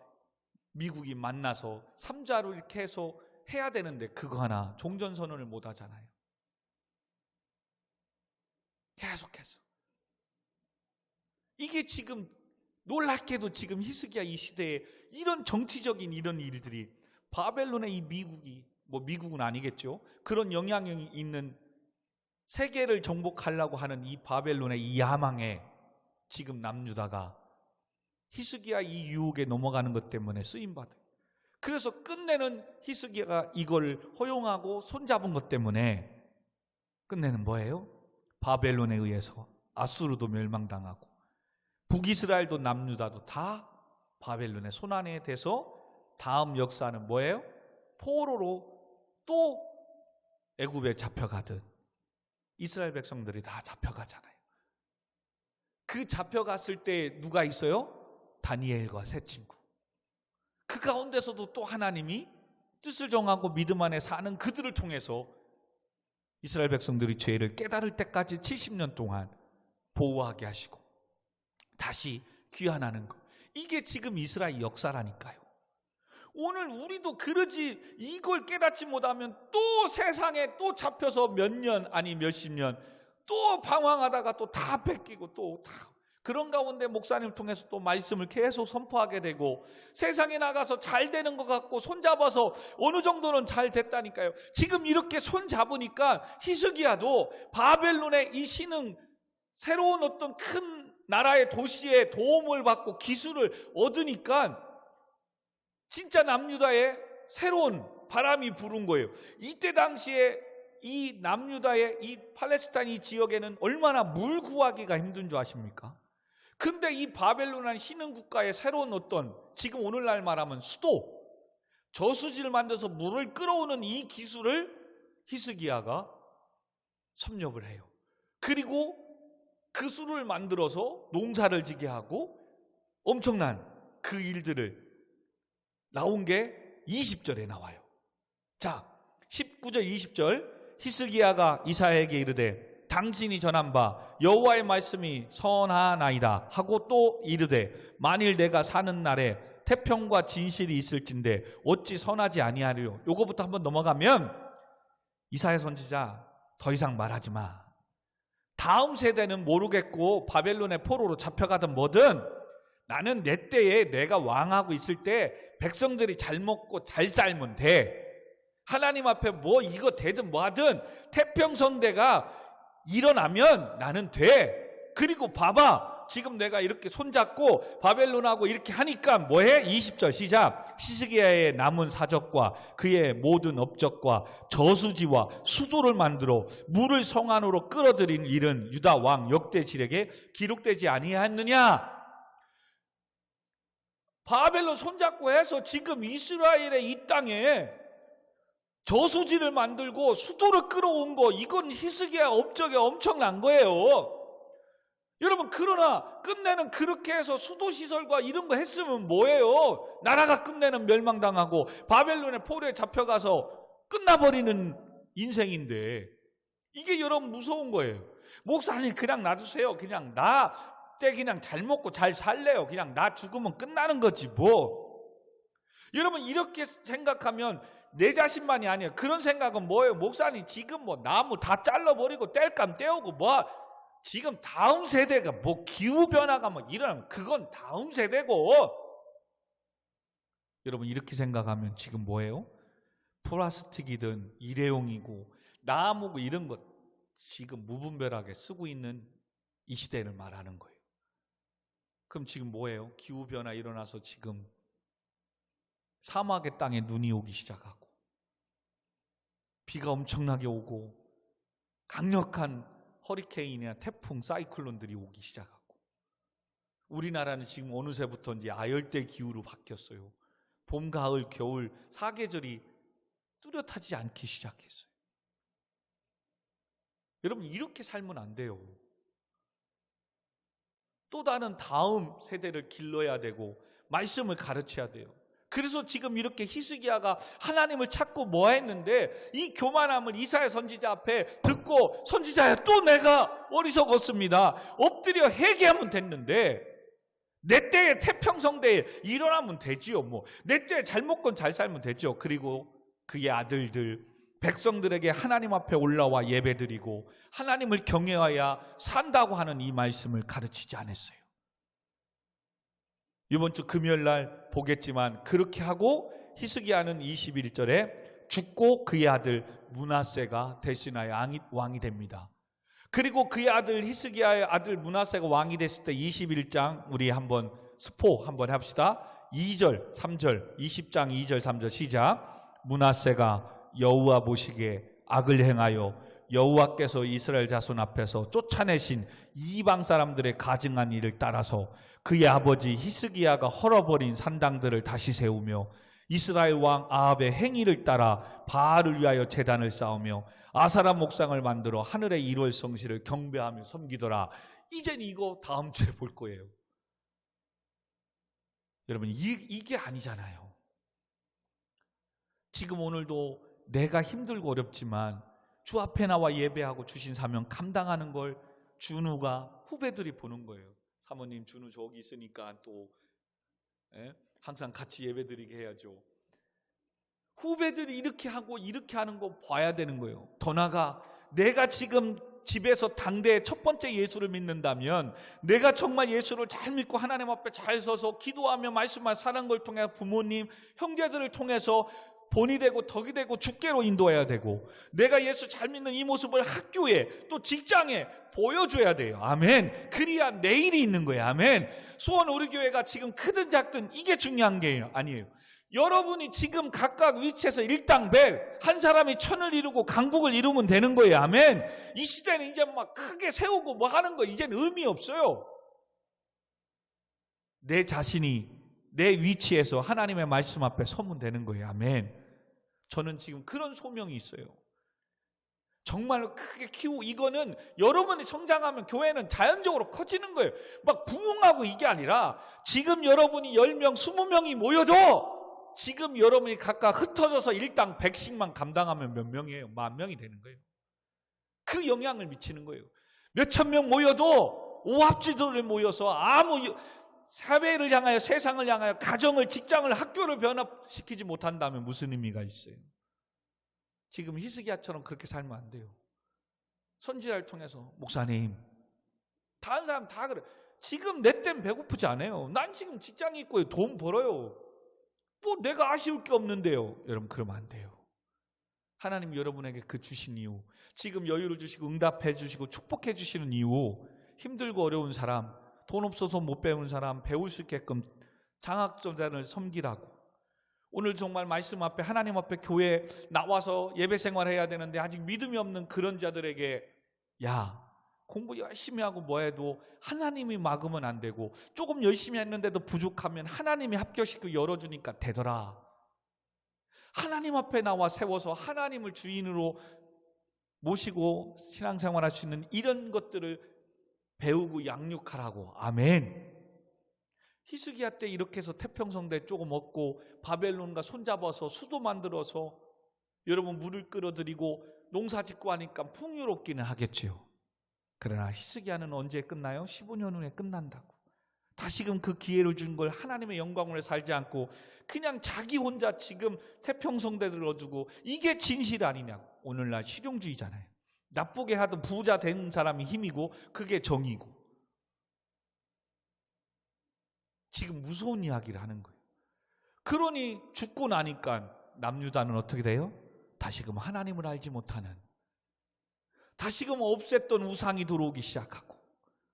미국이 만나서 3자로 이렇게 해서 해야 되는데 그거 하나 종전선언을 못 하잖아요. 계속해서 이게 지금 놀랍게도 지금 히스기야 이 시대에 이런 정치적인 이런 일들이 바벨론의 이 미국이 미국은 아니겠죠. 그런 영향력이 있는 세계를 정복하려고 하는 이 바벨론의 이 야망에 지금 남유다가 히스기야 이 유혹에 넘어가는 것 때문에 쓰임받아요. 그래서 끝내는 히스기야가 이걸 허용하고 손잡은 것 때문에 끝내는 뭐예요? 바벨론에 의해서 아수르도 멸망당하고 북이스라엘도 남유다도 다 바벨론의 손안에 돼서 다음 역사는 뭐예요? 포로로 또 애굽에 잡혀가듯 이스라엘 백성들이 다 잡혀가잖아요. 그 잡혀갔을 때 누가 있어요? 다니엘과 세 친구. 그 가운데서도 또 하나님이 뜻을 정하고 믿음 안에 사는 그들을 통해서 이스라엘 백성들이 죄를 깨달을 때까지 70년 동안 보호하게 하시고 다시 귀환하는 것. 이게 지금 이스라엘 역사라니까요. 오늘 우리도 그러지, 이걸 깨닫지 못하면 또 세상에 또 잡혀서 몇 년 아니 몇십 년 또 방황하다가 또 다 뺏기고 또 다 그런 가운데 목사님을 통해서 또 말씀을 계속 선포하게 되고 세상에 나가서 잘 되는 것 같고 손잡아서 어느 정도는 잘 됐다니까요. 지금 이렇게 손잡으니까 히스기야도 바벨론의 이 신흥 새로운 어떤 큰 나라의 도시의 도움을 받고 기술을 얻으니까 진짜 남유다에 새로운 바람이 부른 거예요. 이때 당시에 이 남유다의 이 팔레스타인 지역에는 얼마나 물 구하기가 힘든 줄 아십니까? 근데 이 바벨론이라는 신흥 국가의 새로운 어떤 지금 오늘날 말하면 수도, 저수지를 만들어서 물을 끌어오는 이 기술을 히스기야가 섭렵을 해요. 그리고 그 수를 만들어서 농사를 지게 하고 엄청난 그 일들을 나온 게 20절에 나와요. 자, 19절 20절 히스기야가 이사야에게 이르되 당신이 전한 바 여호와의 말씀이 선하나이다 하고 또 이르되 만일 내가 사는 날에 태평과 진실이 있을진데 어찌 선하지 아니하리요. 요거부터 한번 넘어가면 이사야 선지자 더 이상 말하지 마. 다음 세대는 모르겠고 바벨론의 포로로 잡혀가든 뭐든 나는 내 때에 내가 왕하고 있을 때 백성들이 잘 먹고 잘 살면 돼. 하나님 앞에 뭐 이거 되든 뭐 하든 태평성대가 일어나면 나는 돼. 그리고 봐봐, 지금 내가 이렇게 손잡고 바벨론하고 이렇게 하니까 뭐해? 20절 시작. 히스기야의 남은 사적과 그의 모든 업적과 저수지와 수도를 만들어 물을 성 안으로 끌어들인 일은 유다 왕 역대질에게 기록되지 아니하였느냐? 바벨론 손잡고 해서 지금 이스라엘의 이 땅에 저수지를 만들고 수도를 끌어온 거, 이건 히스기야 업적이 엄청난 거예요. 여러분, 그러나 끝내는 그렇게 해서 수도시설과 이런 거 했으면 뭐예요? 나라가 끝내는 멸망당하고 바벨론의 포로에 잡혀가서 끝나버리는 인생인데, 이게 여러분 무서운 거예요. 목사님 그냥 놔두세요. 그냥 나 때 그냥 잘 먹고 잘 살래요. 그냥 나 죽으면 끝나는 거지 뭐. 여러분, 이렇게 생각하면 내 자신만이 아니에요. 그런 생각은 뭐예요? 목사님 지금 뭐 나무 다 잘라버리고 땔감 떼우고 뭐 지금 다음 세대가 뭐 기후변화가 뭐 일어나면 그건 다음 세대고. 여러분, 이렇게 생각하면 지금 뭐예요? 플라스틱이든 일회용이고 나무고 이런 것 지금 무분별하게 쓰고 있는 이 시대를 말하는 거예요. 그럼 지금 뭐예요? 기후변화 일어나서 지금 사막의 땅에 눈이 오기 시작하고 비가 엄청나게 오고 강력한 허리케인이나 태풍, 사이클론들이 오기 시작하고, 우리나라는 지금 어느새부터 이제 아열대 기후로 바뀌었어요. 봄, 가을, 겨울 4계절이 뚜렷하지 않기 시작했어요. 여러분, 이렇게 살면 안 돼요. 또 다른 다음 세대를 길러야 되고 말씀을 가르쳐야 돼요. 그래서 지금 이렇게 히스기야가 하나님을 찾고 뭐 했는데, 이 교만함을 이사야 선지자 앞에 듣고, 선지자야 또 내가 어리석었습니다. 엎드려 회개하면 됐는데, 내 때에 태평성대에 일어나면 되지요. 뭐 내 때에 잘 먹건 잘 살면 되죠. 그리고 그의 아들들 백성들에게 하나님 앞에 올라와 예배드리고 하나님을 경외하여 산다고 하는 이 말씀을 가르치지 않았어요. 이번 주 금요일 날 보겠지만, 그렇게 하고 히스기야는 21절에 죽고 그의 아들 므낫세가 대신하여 왕이 됩니다. 그리고 그의 아들 히스기야의 아들 므낫세가 왕이 됐을 때 21장 우리 한번 스포 한번 합시다. 2절 3절 20장 2절 3절 시작. 므낫세가 여호와 보시기에 악을 행하여 여호와께서 이스라엘 자손 앞에서 쫓아내신 이방 사람들의 가증한 일을 따라서 그의 아버지 히스기야가 헐어버린 산당들을 다시 세우며 이스라엘 왕 아합의 행위를 따라 바알을 위하여 제단을 쌓으며 아사라 목상을 만들어 하늘의 일월 성시를 경배하며 섬기더라. 이젠 이거 다음 주에 볼 거예요. 여러분, 이게 아니잖아요. 지금 오늘도 내가 힘들고 어렵지만 주 앞에 나와 예배하고 주신 사명 감당하는 걸 준우가 후배들이 보는 거예요. 사모님, 준우 저기 있으니까 또 항상 같이 예배드리게 해야죠. 후배들이 이렇게 하고 이렇게 하는 거 봐야 되는 거예요. 더 나아가 내가 지금 집에서 당대에 첫 번째 예수를 믿는다면, 내가 정말 예수를 잘 믿고 하나님 앞에 잘 서서 기도하며 말씀만 사는 걸 통해 부모님, 형제들을 통해서 본이 되고 덕이 되고 주께로 인도해야 되고, 내가 예수 잘 믿는 이 모습을 학교에 또 직장에 보여줘야 돼요. 아멘. 그래야 내일이 있는 거예요. 아멘. 수원 우리 교회가 지금 크든 작든 이게 중요한 게 아니에요. 여러분이 지금 각각 위치에서 일당백, 한 사람이 천을 이루고 강국을 이루면 되는 거예요. 아멘. 이 시대는 이제 막 크게 세우고 뭐 하는 거 이제는 의미 없어요. 내 자신이 내 위치에서 하나님의 말씀 앞에 서면 되는 거예요. 아멘. 저는 지금 그런 소명이 있어요. 정말로 크게 키우고, 이거는 여러분이 성장하면 교회는 자연적으로 커지는 거예요. 막 부흥하고 이게 아니라, 지금 여러분이 10명, 20명이 모여도 지금 여러분이 각각 흩어져서 일당 100씩만 감당하면 몇 명이에요? 10,000명이 되는 거예요. 그 영향을 미치는 거예요. 몇천 명 모여도 오합지졸을 모여서 아무 사회를 향하여, 세상을 향하여, 가정을, 직장을, 학교를 변화시키지 못한다면 무슨 의미가 있어요? 지금 히스기야처럼 그렇게 살면 안 돼요. 선지자를 통해서, 목사님, 다른 사람 다 그래. 지금 내 땐 배고프지 않아요. 난 지금 직장이 있고 돈 벌어요. 뭐 내가 아쉬울 게 없는데요. 여러분, 그러면 안 돼요. 하나님 여러분에게 그 주신 이유, 지금 여유를 주시고 응답해 주시고 축복해 주시는 이유, 힘들고 어려운 사람, 돈 없어서 못 배운 사람 배울 수 있게끔 장학전자를 섬기라고. 오늘 정말 말씀 앞에 하나님 앞에 교회에 나와서 예배 생활해야 되는데 아직 믿음이 없는 그런 자들에게 야, 공부 열심히 하고 뭐 해도 하나님이 막으면 안 되고 조금 열심히 했는데도 부족하면 하나님이 합격시키고 열어주니까 되더라. 하나님 앞에 나와 세워서 하나님을 주인으로 모시고 신앙생활할 수 있는 이런 것들을 배우고 양육하라고. 아멘. 히스기야 때 이렇게 해서 태평성대 조금 얻고 바벨론과 손잡아서 수도 만들어서 여러분 물을 끌어들이고 농사 짓고 하니까 풍요롭기는 하겠지요. 그러나 히스기야는 언제 끝나요? 15년 후에 끝난다고. 다시금 그 기회를 준 걸 하나님의 영광으로 살지 않고 그냥 자기 혼자 지금 태평성대를 얻어주고 이게 진실 아니냐고. 오늘날 실용주의잖아요. 나쁘게 하든 부자 된 사람이 힘이고 그게 정의고. 지금 무서운 이야기를 하는 거예요. 그러니 죽고 나니까 남유다는 어떻게 돼요? 다시금 하나님을 알지 못하는, 다시금 없앴던 우상이 들어오기 시작하고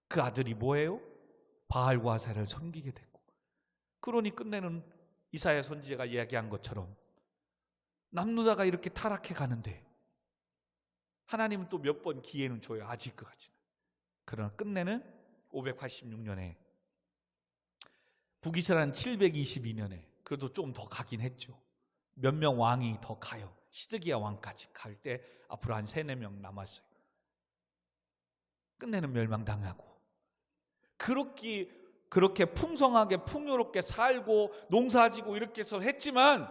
그 아들이 뭐예요? 바알과 아세라를 섬기게 됐고. 그러니 끝내는 이사야 선지자가 이야기한 것처럼 남유다가 이렇게 타락해 가는데 하나님은 또 몇 번 기회는 줘요. 아직 그까지는. 그러나 끝내는 586년에 북이스라엘 722년에 그래도 좀 더 가긴 했죠. 몇 명 왕이 더 가요. 시드기야 왕까지 갈 때 앞으로 한 3-4명 남았어요. 끝내는 멸망당하고. 그렇게 풍성하게 풍요롭게 살고 농사지고 이렇게 해서 했지만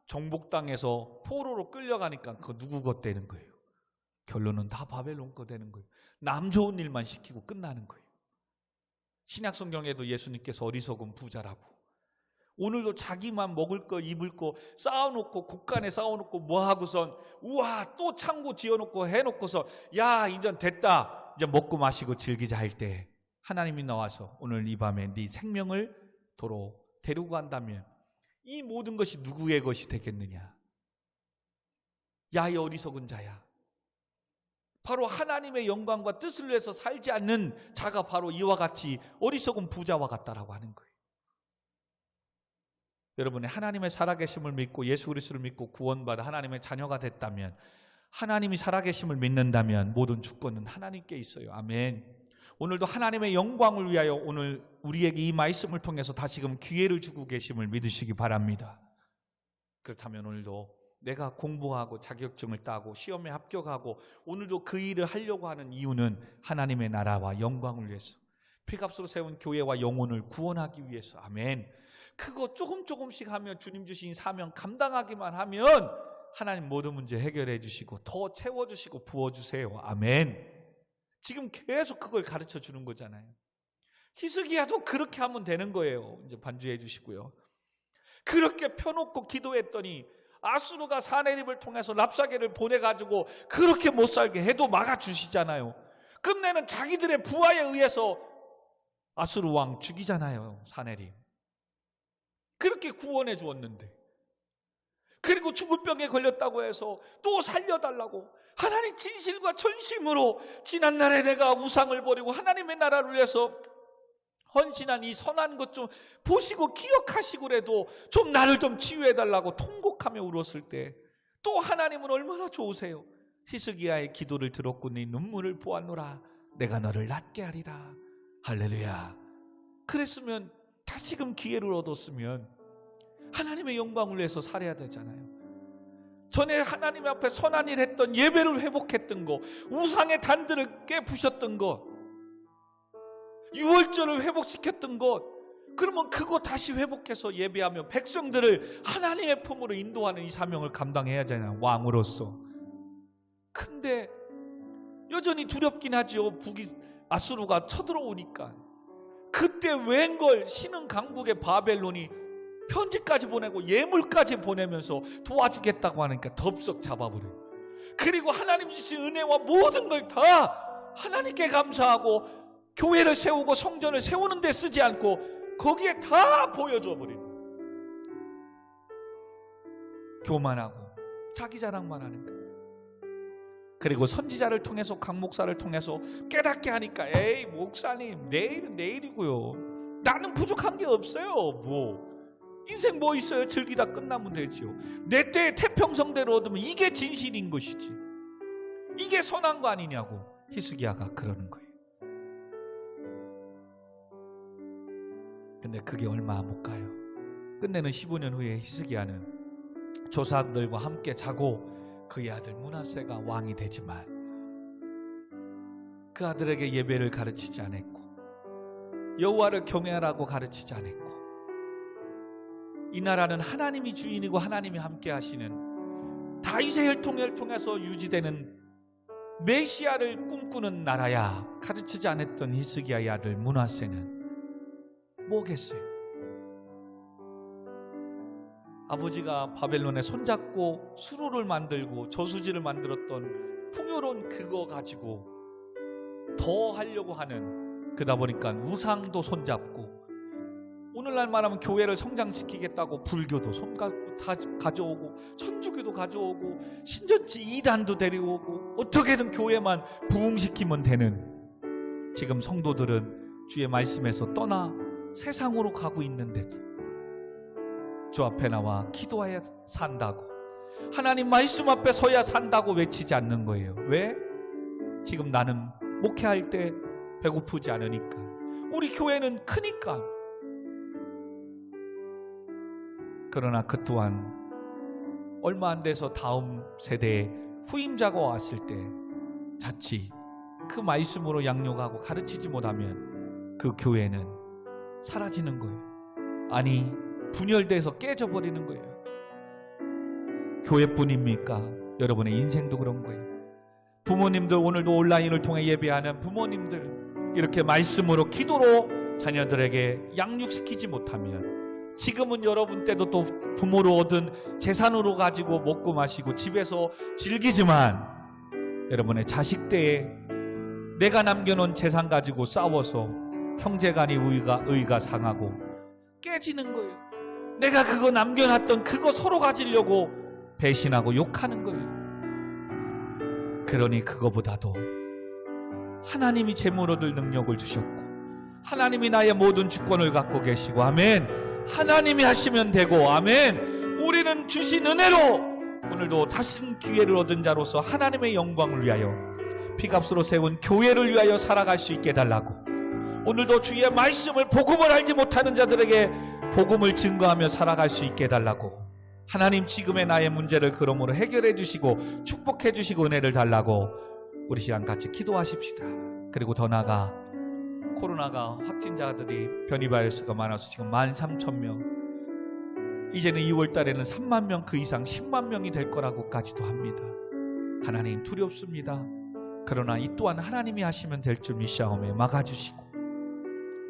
정복당해서 포로로 끌려가니까 그거 누구 것 되는 거예요. 결론은 다 바벨론 거 되는 거예요. 남 좋은 일만 시키고 끝나는 거예요. 신약 성경에도 예수님께서 어리석은 부자라고, 오늘도 자기만 먹을 거 입을 거 쌓아놓고 곳간에 쌓아놓고 뭐 하고선 우와 또 창고 지어놓고 해놓고서 야 이제 됐다 이제 먹고 마시고 즐기자 할 때 하나님이 나와서 오늘 이 밤에 네 생명을 도로 데리고 간다면 이 모든 것이 누구의 것이 되겠느냐. 야 이 어리석은 자야. 바로 하나님의 영광과 뜻을 위해서 살지 않는 자가 바로 이와 같이 어리석은 부자와 같다라고 하는 거예요. 여러분이 하나님의 살아계심을 믿고 예수 그리스도를 믿고 구원받아 하나님의 자녀가 됐다면, 하나님이 살아계심을 믿는다면 모든 주권은 하나님께 있어요. 아멘. 오늘도 하나님의 영광을 위하여 오늘 우리에게 이 말씀을 통해서 다시금 기회를 주고 계심을 믿으시기 바랍니다. 그렇다면 오늘도 내가 공부하고 자격증을 따고 시험에 합격하고 오늘도 그 일을 하려고 하는 이유는 하나님의 나라와 영광을 위해서, 피값으로 세운 교회와 영혼을 구원하기 위해서. 아멘. 그거 조금씩 하면 주님 주신 사명 감당하기만 하면 하나님 모든 문제 해결해 주시고 더 채워주시고 부어주세요. 아멘. 지금 계속 그걸 가르쳐 주는 거잖아요. 히스기야도 그렇게 하면 되는 거예요. 이제 반주해 주시고요. 그렇게 펴놓고 기도했더니 아수르가 사네립을 통해서 랍사게를 보내가지고 그렇게 못 살게 해도 막아주시잖아요. 끝내는 자기들의 부하에 의해서 아수르 왕 죽이잖아요. 사네립. 그렇게 구원해 주었는데, 그리고 죽을 병에 걸렸다고 해서 또 살려달라고 하나님 진실과 전심으로 지난날에 내가 우상을 버리고 하나님의 나라를 위해서 헌신한 이 선한 것 좀 보시고 기억하시고라도 좀 나를 좀 치유해달라고 통곡하며 울었을 때 또 하나님은 얼마나 좋으세요. 히스기야의 기도를 들었고 네 눈물을 보았노라. 내가 너를 낫게 하리라. 할렐루야. 그랬으면 다시금 기회를 얻었으면 하나님의 영광을 위해서 살아야 되잖아요. 전에 하나님 앞에 선한 일 했던, 예배를 회복했던 거, 우상의 단들을 깨부셨던 것, 유월절을 회복시켰던 것, 그러면 그거 다시 회복해서 예배하며 백성들을 하나님의 품으로 인도하는 이 사명을 감당해야 하잖아요. 왕으로서. 근데 여전히 두렵긴 하죠. 아수르가 쳐들어오니까. 그때 웬걸 신흥 강국의 바벨론이 편지까지 보내고 예물까지 보내면서 도와주겠다고 하니까 덥석 잡아버려요. 그리고 하나님 주신 은혜와 모든 걸 다 하나님께 감사하고 교회를 세우고 성전을 세우는 데 쓰지 않고 거기에 다 보여줘 버려요. 교만하고 자기 자랑만 하는 거예요. 그리고 선지자를 통해서 강 목사를 통해서 깨닫게 하니까 에이 목사님 내일은 내일이고요. 나는 부족한 게 없어요. 뭐 인생 뭐 있어요? 즐기다 끝나면 되지요. 내 때에 태평성대로 얻으면 이게 진실인 것이지. 이게 선한 거 아니냐고 히스기야가 그러는 거예요. 근데 그게 얼마 못 가요. 끝내는 15년 후에 히스기야는 조상들과 함께 자고 그의 아들 므낫세가 왕이 되지만 그 아들에게 예배를 가르치지 않았고 여호와를 경외하라고 가르치지 않았고 이 나라는 하나님이 주인이고 하나님이 함께 하시는 다윗의 혈통을 통해서 유지되는 메시아를 꿈꾸는 나라야 가르치지 않았던 히스기야의 아들 므낫세는 뭐겠어요? 아버지가 바벨론에 손잡고 수로를 만들고 저수지를 만들었던 풍요로운 그거 가지고 더 하려고 하는, 그러다 보니까 우상도 손잡고, 오늘날 말하면 교회를 성장시키겠다고 불교도 다 가져오고 천주교도 가져오고 신전지 이단도 데려오고 어떻게든 교회만 부흥시키면 되는 지금 성도들은 주의 말씀에서 떠나 세상으로 가고 있는데도 주 앞에 나와 기도해야 산다고, 하나님 말씀 앞에 서야 산다고 외치지 않는 거예요. 왜? 지금 나는 목회할 때 배고프지 않으니까, 우리 교회는 크니까. 그러나 그 또한 얼마 안 돼서 다음 세대에 후임자가 왔을 때 자칫 그 말씀으로 양육하고 가르치지 못하면 그 교회는 사라지는 거예요. 아니, 분열돼서 깨져버리는 거예요. 교회뿐입니까? 여러분의 인생도 그런 거예요. 부모님들, 오늘도 온라인을 통해 예배하는 부모님들, 이렇게 말씀으로 기도로 자녀들에게 양육시키지 못하면 지금은 여러분 때도 또 부모로 얻은 재산으로 가지고 먹고 마시고 집에서 즐기지만 여러분의 자식 때에 내가 남겨놓은 재산 가지고 싸워서 형제간의 의가 상하고 깨지는 거예요. 내가 그거 남겨놨던 그거 서로 가지려고 배신하고 욕하는 거예요. 그러니 그거보다도 하나님이 재물 얻을 능력을 주셨고 하나님이 나의 모든 주권을 갖고 계시고, 아멘, 하나님이 하시면 되고, 아멘, 우리는 주신 은혜로 오늘도 다신 기회를 얻은 자로서 하나님의 영광을 위하여 피값으로 세운 교회를 위하여 살아갈 수 있게 해달라고, 오늘도 주의 말씀을, 복음을 알지 못하는 자들에게 복음을 증거하며 살아갈 수 있게 해달라고, 하나님 지금의 나의 문제를 그러므로 해결해 주시고 축복해 주시고 은혜를 달라고 우리 시간 같이 기도하십시다. 그리고 더 나아가 코로나가 확진자들이 변이바이러스가 많아서 지금 13,000명, 이제는 2월 달에는 3만 명 그 이상 10만 명이 될 거라고까지도 합니다. 하나님 두렵습니다. 그러나 이 또한 하나님이 하시면 될 줄 믿사오매 막아주시고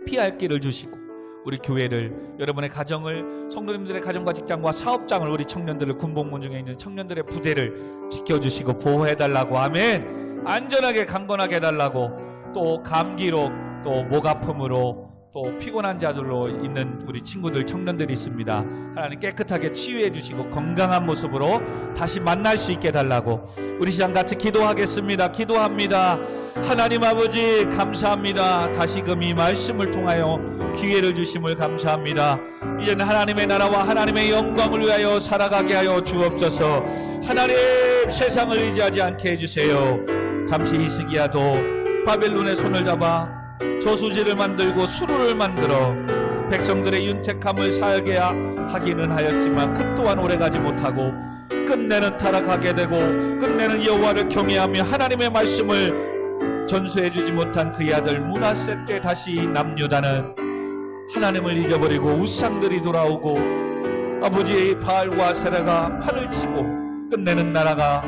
피할 길을 주시고 우리 교회를, 여러분의 가정을, 성도님들의 가정과 직장과 사업장을, 우리 청년들을, 군복무 중에 있는 청년들의 부대를 지켜주시고 보호해달라고, 아멘, 안전하게 강건하게 해달라고, 또 감기로 또 목 아픔으로 또 피곤한 자들로 있는 우리 친구들, 청년들이 있습니다. 하나님 깨끗하게 치유해 주시고 건강한 모습으로 다시 만날 수 있게 해달라고 우리 시간 같이 기도하겠습니다. 기도합니다. 하나님 아버지 감사합니다. 다시금 이 말씀을 통하여 기회를 주심을 감사합니다. 이제는 하나님의 나라와 하나님의 영광을 위하여 살아가게 하여 주옵소서. 하나님, 세상을 의지하지 않게 해주세요. 잠시 히스기야도 바벨론의 손을 잡아 저수지를 만들고 수로를 만들어 백성들의 윤택함을 살게 하기는 하였지만 그 또한 오래가지 못하고 끝내는 타락하게 되고 끝내는 여호와를 경외하며 하나님의 말씀을 전수해주지 못한 그의 아들 므낫세 때 다시 남유다는 하나님을 잊어버리고 우상들이 돌아오고 아버지의 바알과 세라가 판을 치고 끝내는 나라가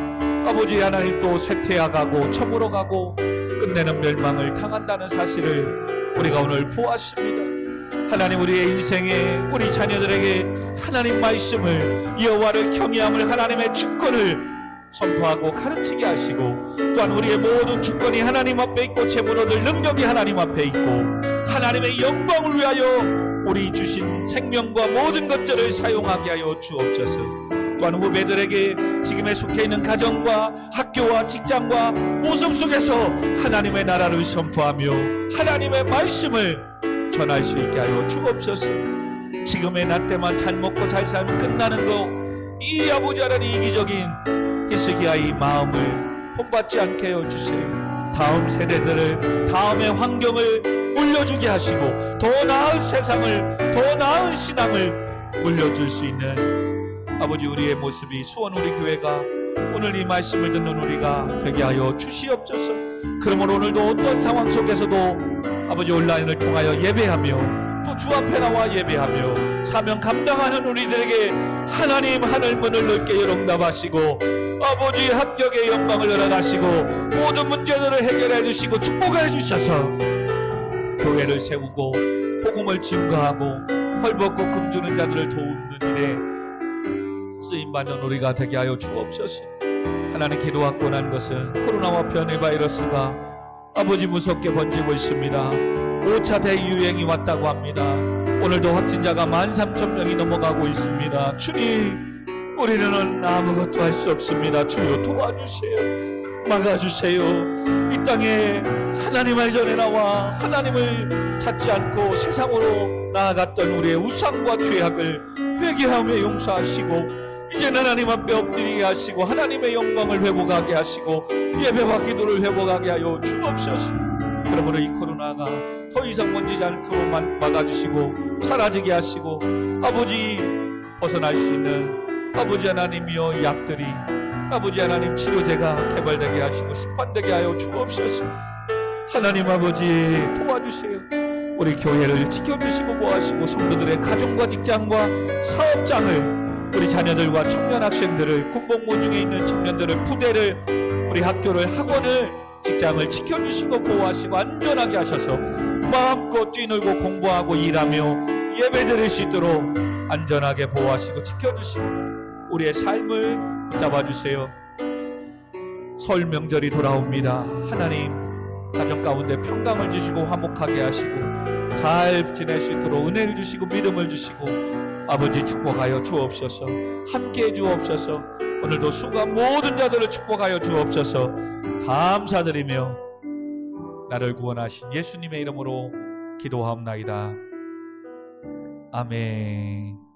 아버지 하나님 또 쇠퇴해가고 처물어가고 끝내는 멸망을 당한다는 사실을 우리가 오늘 보았습니다. 하나님, 우리의 인생에 우리 자녀들에게 하나님 말씀을, 여호와를 경외함을, 하나님의 주권을 선포하고 가르치게 하시고, 또한 우리의 모든 주권이 하나님 앞에 있고 재물 얻을 능력이 하나님 앞에 있고 하나님의 영광을 위하여 우리 주신 생명과 모든 것들을 사용하게 하여 주옵소서. 또한 후배들에게 지금에 속해 있는 가정과 학교와 직장과 모습 속에서 하나님의 나라를 선포하며 하나님의 말씀을 전할 수 있게 하여 주옵소서. 지금의 나 때만 잘 먹고 잘 살면 끝나는 거, 이 아버지 하나님 이기적인 히스기야의 마음을 본받지 않게 하여 주세요. 다음 세대들을, 다음의 환경을 물려주게 하시고 더 나은 세상을, 더 나은 신앙을 물려줄 수 있는 아버지 우리의 모습이 수원 우리 교회가 오늘 이 말씀을 듣는 우리가 되게 하여 주시옵소서. 그러므로 오늘도 어떤 상황 속에서도 아버지 온라인을 통하여 예배하며 또 주 앞에 나와 예배하며 사명 감당하는 우리들에게 하나님 하늘 문을 넓게 열어답하시고 아버지 합격의 영광을 열어가시고 모든 문제들을 해결해 주시고 축복해 주셔서 교회를 세우고 복음을 증거하고 헐벗고 금주는 자들을 도우는 일에 쓰임받는 우리가 되게 하여 주옵소서. 하나님 기도하고 난 것은 코로나와 변이 바이러스가 아버지 무섭게 번지고 있습니다. 5차 대유행이 왔다고 합니다. 오늘도 확진자가 13,000명이 넘어가고 있습니다. 주님, 우리는 아무것도 할 수 없습니다. 주여 도와주세요. 막아주세요. 이 땅에 하나님을 전에 나와 하나님을 찾지 않고 세상으로 나아갔던 우리의 우상과 죄악을 회개하며 용서하시고 이제는 하나님 앞에 엎드리게 하시고 하나님의 영광을 회복하게 하시고 예배와 기도를 회복하게 하여 주옵소서. 그러므로 이 코로나가 더 이상 번지지 않도록 막아주시고 사라지게 하시고 아버지 벗어날 수 있는 아버지 하나님이여 약들이 아버지 하나님 치료제가 개발되게 하시고 심판되게 하여 주옵소서. 하나님 아버지 도와주세요. 우리 교회를 지켜주시고 보호하시고 성도들의 가정과 직장과 사업장을 우리 자녀들과 청년 학생들을 군복무 중에 있는 청년들을 부대를 우리 학교를 학원을 직장을 지켜주시고 보호하시고 안전하게 하셔서 마음껏 뛰놀고 공부하고 일하며 예배드릴 수 있도록 안전하게 보호하시고 지켜주시고 우리의 삶을 붙잡아주세요. 설 명절이 돌아옵니다. 하나님 가정 가운데 평강을 주시고 화목하게 하시고 잘 지낼 수 있도록 은혜를 주시고 믿음을 주시고 아버지 축복하여 주옵소서. 함께해 주옵소서. 오늘도 수고한 모든 자들을 축복하여 주옵소서. 감사드리며 나를 구원하신 예수님의 이름으로 기도하옵나이다. 아멘.